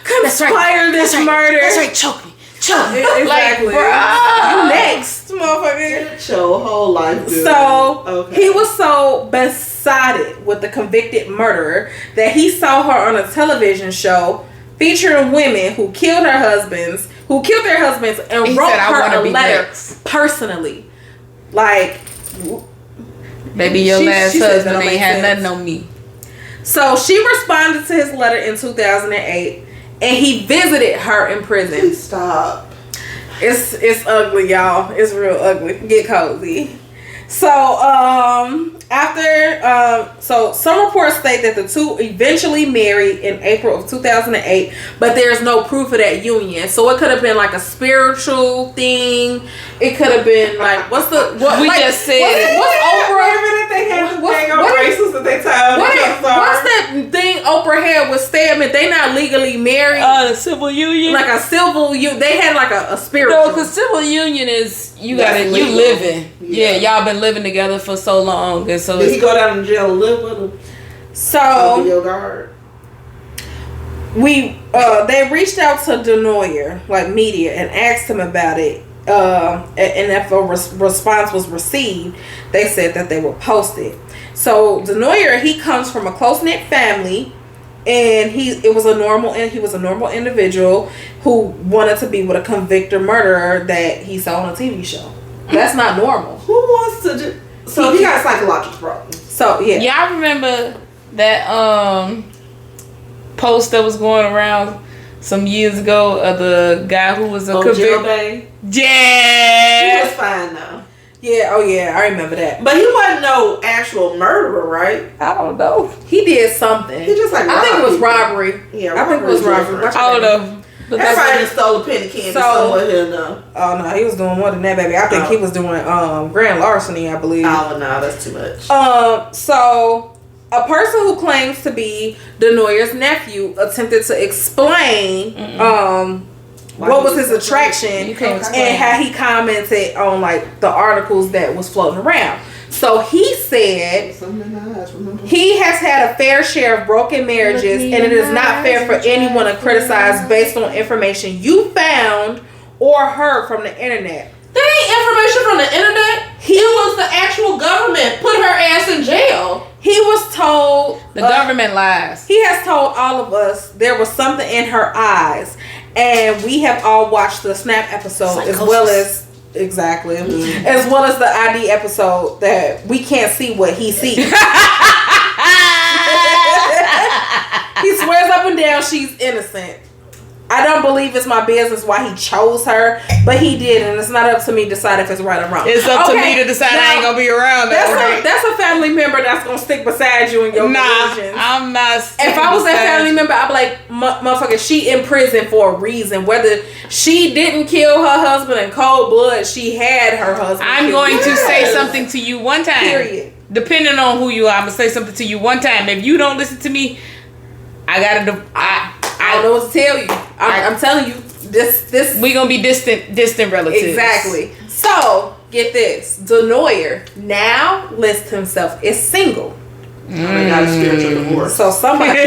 Conspire this murder. That's right. Choke me. Choke me. Exactly. Like, you next, motherfucker. Get your whole life, dude. So he was so besotted with the convicted murderer that he saw her on a television show featuring women who killed their husbands, and wrote her a letter personally. Like, baby, your last husband ain't had nothing on me. So she responded to his letter in 2008, and he visited her in prison. Please stop. It's ugly, y'all. It's real ugly. Get cozy. So so some reports state that the two eventually married in April of 2008, but there's no proof of that union. So it could have been like a spiritual thing. It could have been like what's Oprah? What's that thing Oprah had with Stedman? They not legally married. A civil union, like a civil union. They had like a spiritual. No, because civil union is you living. Yeah, y'all been living together for so long, and so did he go down to jail and live with him? So your guard. They reached out to Denoyer, like media, and asked him about it. And if a response was received, they said that they would post it. So Denoyer, he comes from a close knit family, and he was a normal individual who wanted to be with a convicted murderer that he saw on a TV show. That's not normal. Who wants to do? So he got psychological problems. So yeah, y'all remember that post that was going around some years ago of the guy who was a convicted. Yeah, he was fine though. Yeah, oh yeah, I remember that. But he wasn't no actual murderer, right? I don't know. He did something. He just like I think it was robbery. Yeah, I think it was robbery. I don't know. Everybody just stole a penny candy somewhere here now. Oh no, he was doing more than that, baby. I think he was doing grand larceny, I believe. Oh no, that's too much. So a person who claims to be Denoyer's nephew attempted to explain what was his attraction and how he commented on like the articles that was floating around. So he said he has had a fair share of broken marriages, and it is not fair for anyone to criticize based on information you found or heard from the internet. That ain't information from the internet. It was the actual government put her ass in jail. He was told the government lies. He has told all of us there was something in her eyes, and we have all watched the Snap episode as well as as well as the ID episode that we can't see what he sees. He swears up and down she's innocent. I don't believe it's my business why he chose her, but he did, and it's not up to me to decide if it's right or wrong. It's up to me to decide I ain't gonna be around. That's a family member that's gonna stick beside you in your decisions. I'm not. If I was that family member, I'd be like, motherfucker, she in prison for a reason. Whether she didn't kill her husband in cold blood, she had her husband. I'm going to say something to you one time. Period. Depending on who you are, I'm gonna say something to you one time. If you don't listen to me, I don't know what to tell you. I'm telling you, this we gonna be distant relatives. Exactly. So get this: Denoyer now lists himself as single. Got a spiritual divorce. So somebody.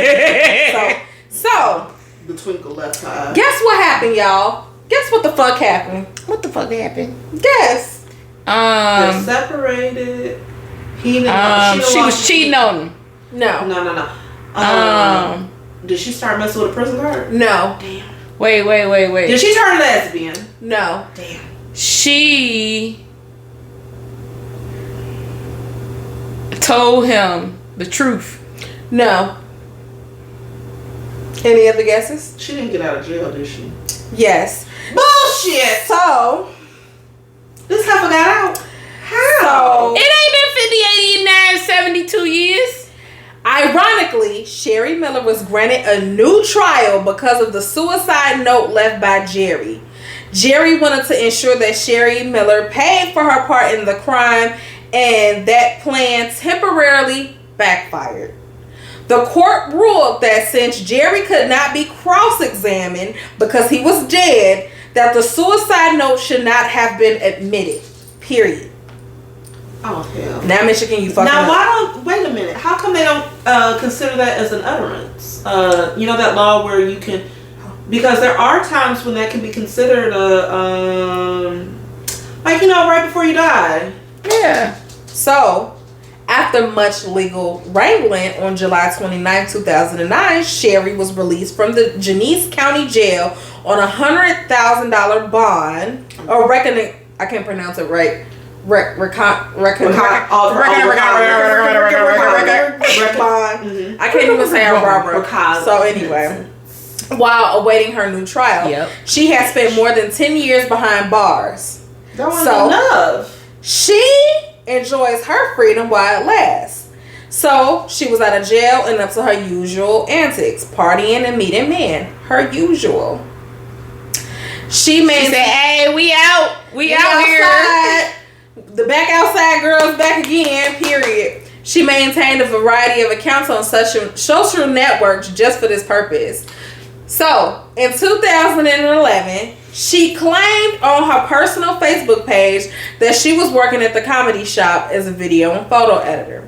so the twinkle left eye. Guess what happened, y'all? Guess what the fuck happened? What the fuck happened? Guess. They're separated. She was cheating on him. No. Did she start messing with a prison guard? No. Damn. Wait. Did she turn lesbian? No. Damn. She told him the truth. No. Any other guesses? She didn't get out of jail, did she? Yes. Bullshit! So, this heifer got out. How? So, it ain't been 50, 80, 9, 72 years. Ironically, Sharee Miller was granted a new trial because of the suicide note left by Jerry. Jerry wanted to ensure that Sharee Miller paid for her part in the crime, and that plan temporarily backfired. The court ruled that since Jerry could not be cross-examined because he was dead, that the suicide note should not have been admitted. Period. Oh hell! Now, Michigan, you fucking now. up. Why don't? Wait a minute. How come they don't consider that as an utterance? You know that law where you can, because there are times when that can be considered like right before you die. Yeah. So, after much legal wrangling, on July 29, 2009, Sharee was released from the Genesee County Jail on a $100,000 bond. Or reckoning, I can't pronounce it right. I can't even say a Robert. So anyway, while awaiting her new trial, she has spent more than 10 years behind bars. Enough. She enjoys her freedom while it lasts. So she was out of jail and up to her usual antics, partying and meeting men. Her usual. She said, "Hey, we out here. The back outside girls back again, period." She maintained a variety of accounts on social networks just for this purpose. So, in 2011, she claimed on her personal Facebook page that she was working at the comedy shop as a video and photo editor.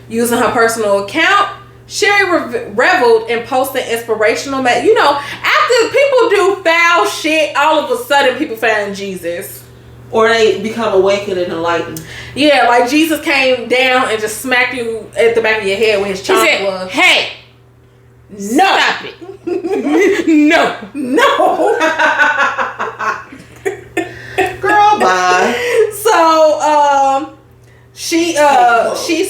Using her personal account, Sharee reveled in posting inspirational after people do foul shit, all of a sudden people find Jesus. Or they become awakened and enlightened. Yeah, like Jesus came down and just smacked you at the back of your head with his chomp glove. Hey, no. Stop it. No. Girl, bye. So, she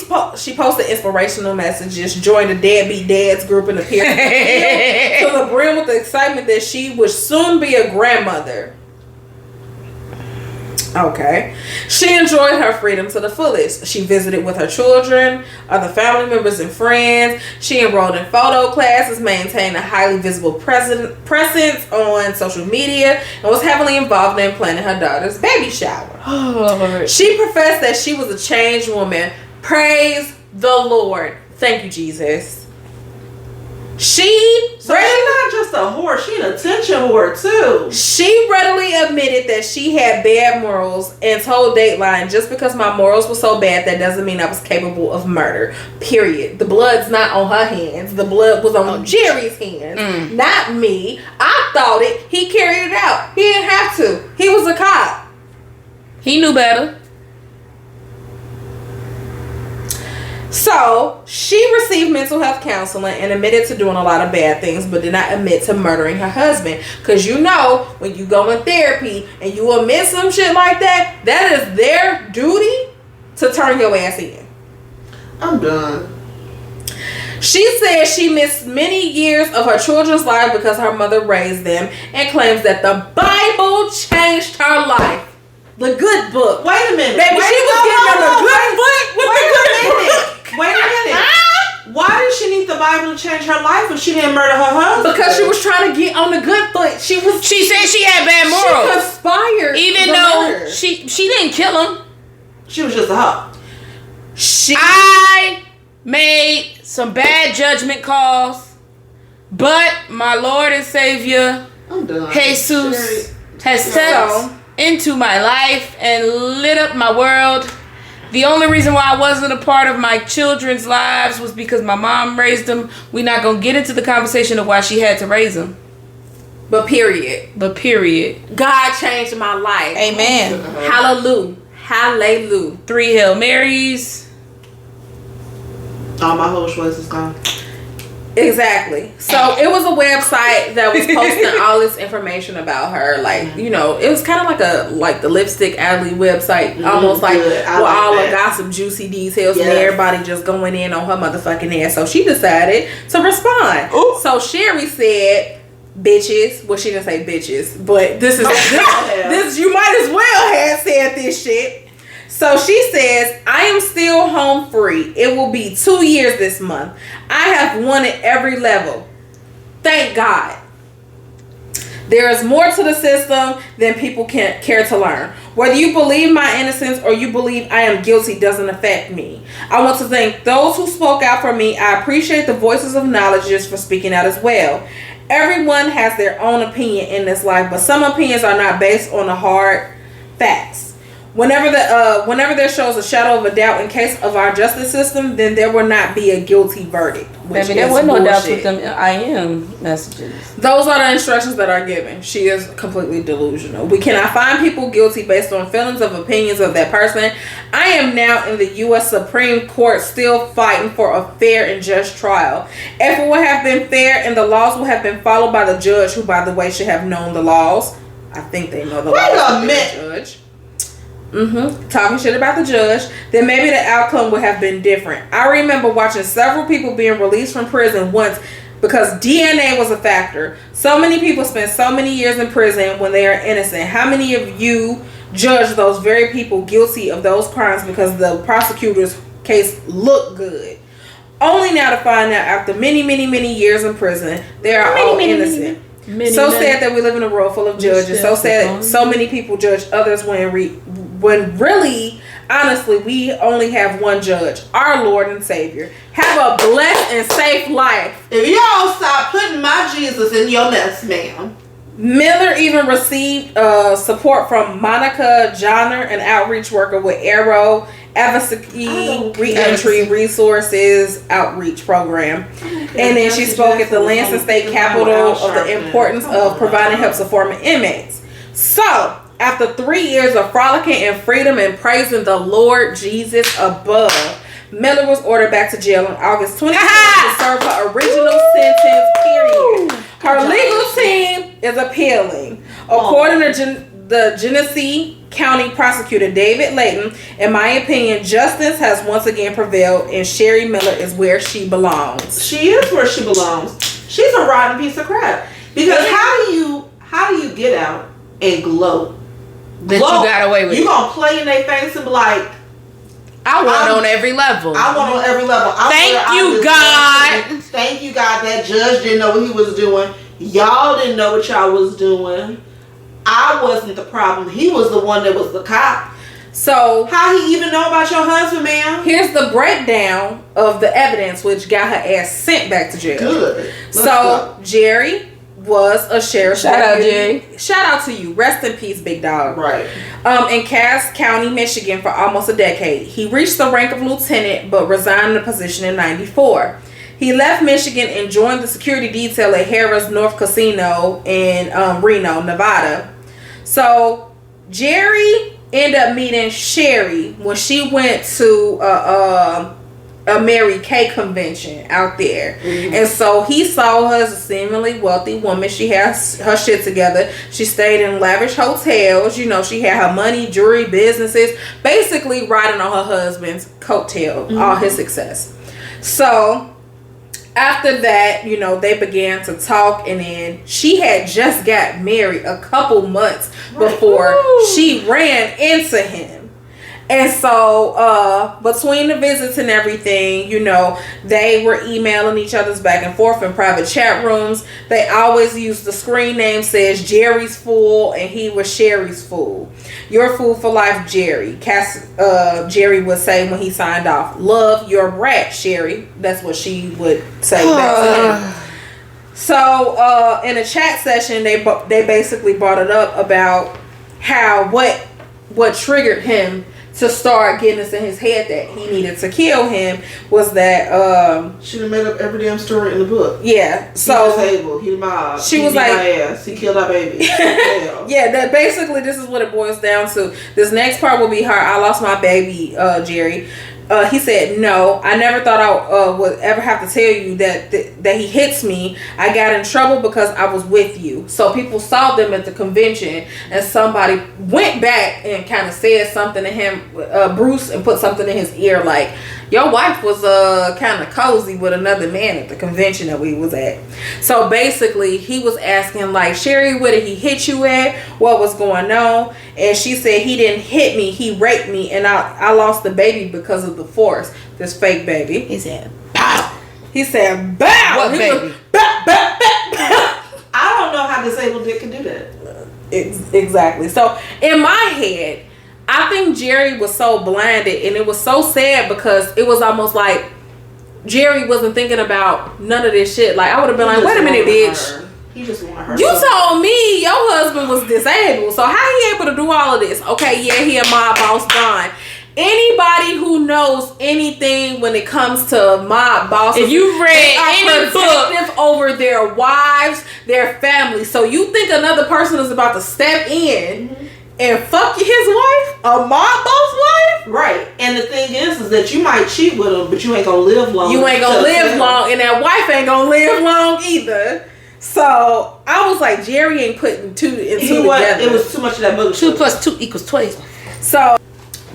posted inspirational messages, joined the Deadbeat Dads group, and appeared to the brim with the excitement that she would soon be a grandmother. Okay. She enjoyed her freedom to the fullest. She visited with her children, other family members, and friends. She enrolled in photo classes, maintained a highly visible presence on social media, and was heavily involved in planning her daughter's baby shower. Oh, she professed that she was a changed woman. Praise the Lord. Thank you, Jesus. She's not just a whore, she an attention whore too. She readily admitted that she had bad morals and told Dateline, just because my morals were so bad, that doesn't mean I was capable of murder. Period. The blood's not on her hands. The blood was on Jerry's hands, not me. I thought it. He carried it out. He didn't have to. He was a cop. He knew better. So, she received mental health counseling and admitted to doing a lot of bad things, but did not admit to murdering her husband. Because you know, when you go in therapy and you admit some shit like that, that is their duty to turn your ass in. I'm done. She said she missed many years of her children's lives because her mother raised them, and claims that the Bible changed her life. The good book. Wait a minute. Baby, she was getting on the good book with the good book. Wait a minute. Why did she need the Bible to change her life if she didn't murder her husband? Because she was trying to get on the good foot. She said she had bad morals. She conspired. Even though she didn't kill him. She was just a hoe. I made some bad judgment calls, but my Lord and Savior, I'm done. Jesus, has stepped into my life and lit up my world. The only reason why I wasn't a part of my children's lives was because my mom raised them. We're not going to get into the conversation of why she had to raise them. But period. God changed my life. Amen. Hallelujah. Hallelujah. 3 Hail Marys. All my whole choice is gone. Exactly. So it was a website that was posting all this information about her. Like, you know, it was kind of like the Lipstick Alley website. Almost like with all the gossip, juicy details, and everybody just going in on her motherfucking ass. So she decided to respond. Ooh. So Sharee said, bitches. Well, she didn't say bitches, but this is this you might as well have said this shit. So she says, I am still home free. It will be 2 years this month. I have won at every level. Thank God. There is more to the system than people can care to learn. Whether you believe my innocence or you believe I am guilty doesn't affect me. I want to thank those who spoke out for me. I appreciate the voices of knowledge just for speaking out as well. Everyone has their own opinion in this life, but some opinions are not based on the hard facts. Whenever there shows a shadow of a doubt in case of our justice system, then there will not be a guilty verdict. Baby, there was no doubt with them I am messages. Those are the instructions that are given. She is completely delusional. We cannot find people guilty based on feelings of opinions of that person. I am now in the U.S. Supreme Court still fighting for a fair and just trial. If it would have been fair and the laws would have been followed by the judge, who, by the way, should have known the laws. I think they know the laws. Wait a minute. Judge. Talking shit about the judge, then maybe the outcome would have been different. I remember watching several people being released from prison once because DNA was a factor. So many people spend so many years in prison when they are innocent. How many of you judge those very people guilty of those crimes because the prosecutor's case looked good? Only now to find out after many, many, many years in prison, they are all innocent. Sad that we live in a world full of judges. So sad so many people judge others when really, honestly, we only have one judge, our Lord and Savior. Have a blessed and safe life. If y'all stop putting my Jesus in your mess, ma'am. Miller even received support from Monica Johnner, an outreach worker with Arrow Advocacy Reentry Resources Outreach Program. And then she spoke at the Lansing State Capitol of the importance of providing help to former inmates. So, after 3 years of frolicking in freedom and praising the Lord Jesus above, Miller was ordered back to jail on August 22nd to serve her original sentence, period. Her legal team is appealing. According to the Genesee County Prosecutor David Layton, in my opinion, justice has once again prevailed and Sharee Miller is where she belongs. She is where she belongs. She's a rotten piece of crap. Because how do you get out and gloat that you got away with. You gonna play in their face and be like, I won on every level. I won on every level. Thank you, God. Thank you, God. That judge didn't know what he was doing. Y'all didn't know what y'all was doing. I wasn't the problem. He was the one that was the cop. So how he even know about your husband, ma'am? Here's the breakdown of the evidence, which got her ass sent back to jail. Good. So Jerry was a sheriff. Shout out, Jerry. Shout out to you. Rest in peace, big dog. Right. In Cass County, Michigan, for almost a decade, he reached the rank of lieutenant, but resigned the position in '94. He left Michigan and joined the security detail at Harrah's North Casino in Reno, Nevada. So Jerry ended up meeting Sharee when she went to a Mary Kay convention out there. Mm-hmm. And so he saw her as a seemingly wealthy woman. She has her shit together. She stayed in lavish hotels. You know, she had her money, jewelry, businesses, basically riding on her husband's coattail, mm-hmm. all his success. So after that, you know, they began to talk, and then she had just got married a couple months before she ran into him. And so between the visits and everything, you know, they were emailing each other's back and forth in private chat rooms. They always used the screen name says Jerry's fool, and he was Sharee's fool. Your fool for life, Jerry. Jerry would say when he signed off, love your brat, Sharee. That's what she would say back to him. So in a chat session, they basically brought it up about how what triggered him to start getting this in his head that he needed to kill him was that she done made up every damn story in the book. Yeah. So he disabled, he mobbed, she was beat like, my ass, he killed our baby. Yeah, that basically this is what it boils down to. This next part will be her. I lost my baby, Jerry. He said, no, I never thought I would ever have to tell you that he hits me. I got in trouble because I was with you. So people saw them at the convention, and somebody went back and kind of said something to him, Bruce, and put something in his ear like, your wife was kind of cozy with another man at the convention that we was at. So basically he was asking like, Sharee, where did he hit you at? What was going on? And she said, he didn't hit me, he raped me, and I lost the baby because of the force. This fake baby. He said, bow. He said, bow. What baby? Bow, bow, bow. I don't know how disabled dick can do that. Exactly. So in my head, I think Jerry was so blinded, and it was so sad because it was almost like Jerry wasn't thinking about none of this shit. Like I would have been like, wait a minute, bitch. He just wanted her. You told me your husband was disabled, so how he able to do all of this? Okay, yeah, he a mob boss Don. Anybody who knows anything when it comes to mob bosses, if you've read any book over their wives, their families, so you think another person is about to step in and fuck his wife, a mob boss wife? Right. And the thing is that you might cheat with him, but you ain't gonna live long. You ain't gonna live long, and that wife ain't gonna live long either. So I was like, Jerry ain't putting two and two together. It was too much of that movie. 2 + 2 = 20. So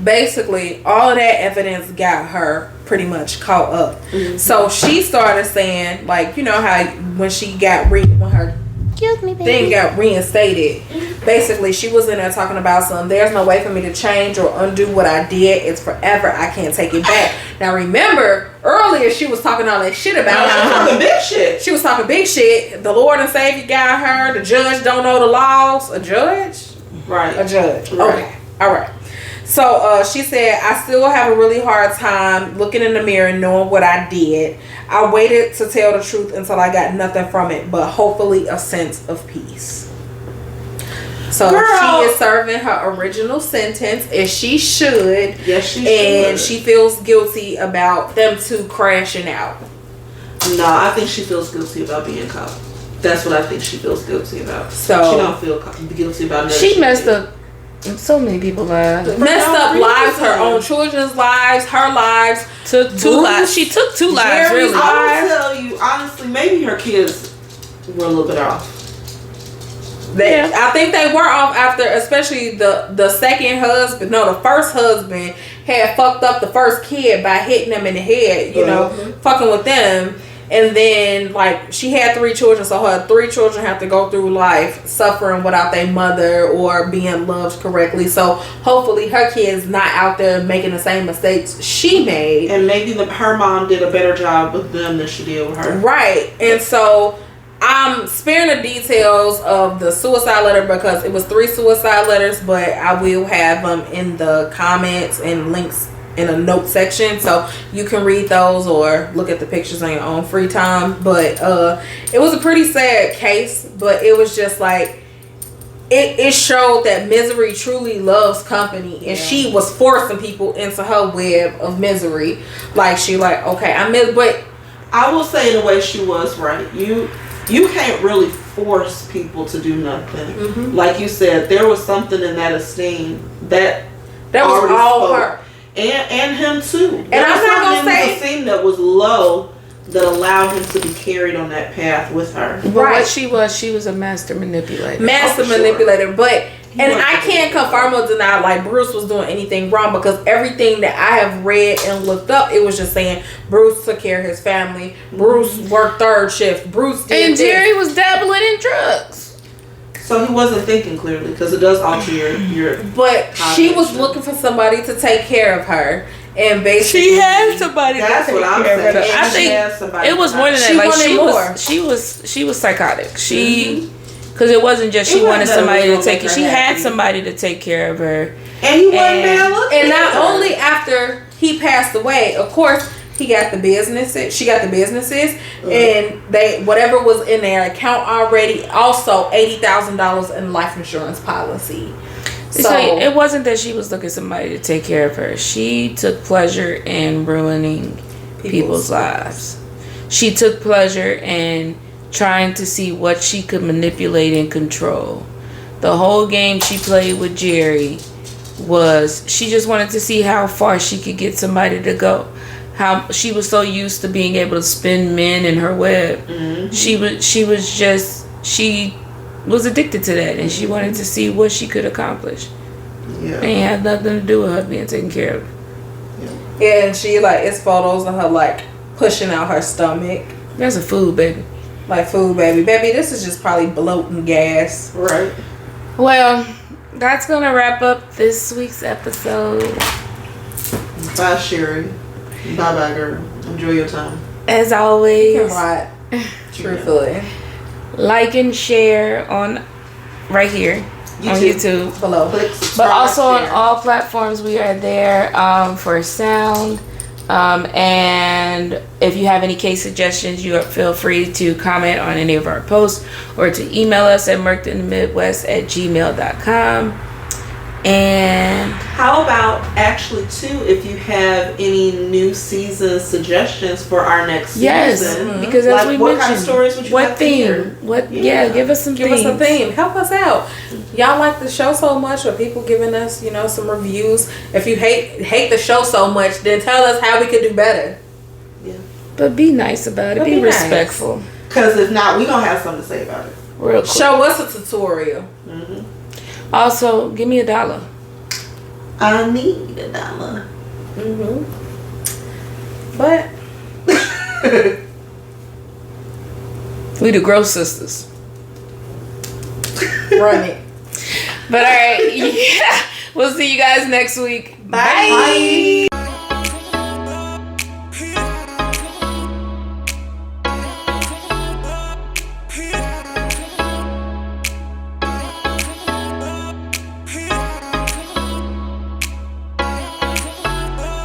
basically, all of that evidence got her pretty much caught up. Mm-hmm. So she started saying, like, you know how when she got when her thing got reinstated, basically she was in there talking about there's no way for me to change or undo what I did. It's forever. I can't take it back. Now remember, earlier she was talking all that shit about talking big shit. She was talking big shit. The Lord and Savior got her. The judge don't know the laws. A judge? Right. A judge. Right. Okay. All right. So she said, I still have a really hard time looking in the mirror knowing what I did. I waited to tell the truth until I got nothing from it, but hopefully a sense of peace. So Girl. She is serving her original sentence, as she should. Yes, she should. And she feels guilty about them two crashing out. No, I think she feels guilty about being caught. That's what I think she feels guilty about. So she don't feel guilty about it. She messed up so many people's lives. Messed up lives, her own children's lives, her lives. Took 2 lives. She took 2 lives, really. I will tell you, honestly, maybe her kids were a little bit off. I think they were off after, especially the second husband. No, the first husband had fucked up the first kid by hitting them in the head, you know, fucking with them. And then, like, she had 3 children, so her 3 children have to go through life suffering without their mother or being loved correctly. So hopefully her kid's not out there making the same mistakes she made. And maybe her mom did a better job with them than she did with her. Right. And so I'm sparing the details of the suicide letter because it was 3 suicide letters, but I will have them in the comments and links in a note section, so you can read those or look at the pictures on your own free time. But it was a pretty sad case, but it was just like it showed that misery truly loves company, and she was forcing people into her web of misery. Like, she like, okay, but I will say in a way she was right. You can't really force people to do nothing. Mm-hmm. Like you said, there was something in that esteem that was all her. And him too. And I'm not gonna say the scene that was low that allowed him to be carried on that path with her. But right. What she was a master manipulator. Manipulator. But I can't confirm or deny like Bruce was doing anything wrong, because everything that I have read and looked up, it was just saying Bruce took care of his family. Bruce worked 3rd shift. Bruce did and Jerry was dabbling in drugs. So he wasn't thinking clearly, because it does alter your. But she was looking for somebody to take care of her, and basically she had somebody. That's to take what I'm care saying. Of her. I think it was more than that. She was psychotic. Because it wasn't just she wanted somebody to take. She had somebody to take care of her, and he wasn't bad looking. And not only after he passed away, of course. He got the businesses. She got the businesses, and they whatever was in their account already. Also, $80,000 in life insurance policy. So it wasn't that she was looking for somebody to take care of her. She took pleasure in ruining people's lives. She took pleasure in trying to see what she could manipulate and control. The whole game she played with Jerry was she just wanted to see how far she could get somebody to go. How she was so used to being able to spin men in her web. Mm-hmm. She was addicted to that, and she wanted to see what she could accomplish. Yeah. And it had nothing to do with her being taken care of. Yeah, and she like it's photos of her like pushing out her stomach. That's a food baby. Like food baby. Baby, this is just probably bloating gas. Right. Well, that's gonna wrap up this week's episode. Bye, Sharee. Bye, girl. Enjoy your time. As always, you can truthfully, like and share on right here on YouTube below, but also on all platforms. We are there for sound. And if you have any case suggestions, you feel free to comment on any of our posts or to email us at murkedinthemidwest@gmail.com. And how about actually too, if you have any new season suggestions for our next season? Because as we what mentioned, kind of stories would you what like theme? To hear? What? Yeah, give us some theme. Help us out. Y'all like the show so much, or people giving us, some reviews. If you hate the show so much, then tell us how we could do better. Yeah, but be nice about it. Be respectful. Because if not, we gonna have something to say about it. Real quick. Show us a tutorial. Mm-hmm. Also, give me $1. I need $1. Mm-hmm. But we the Gross Sisters. Run it. But all right, we'll see you guys next week. Bye.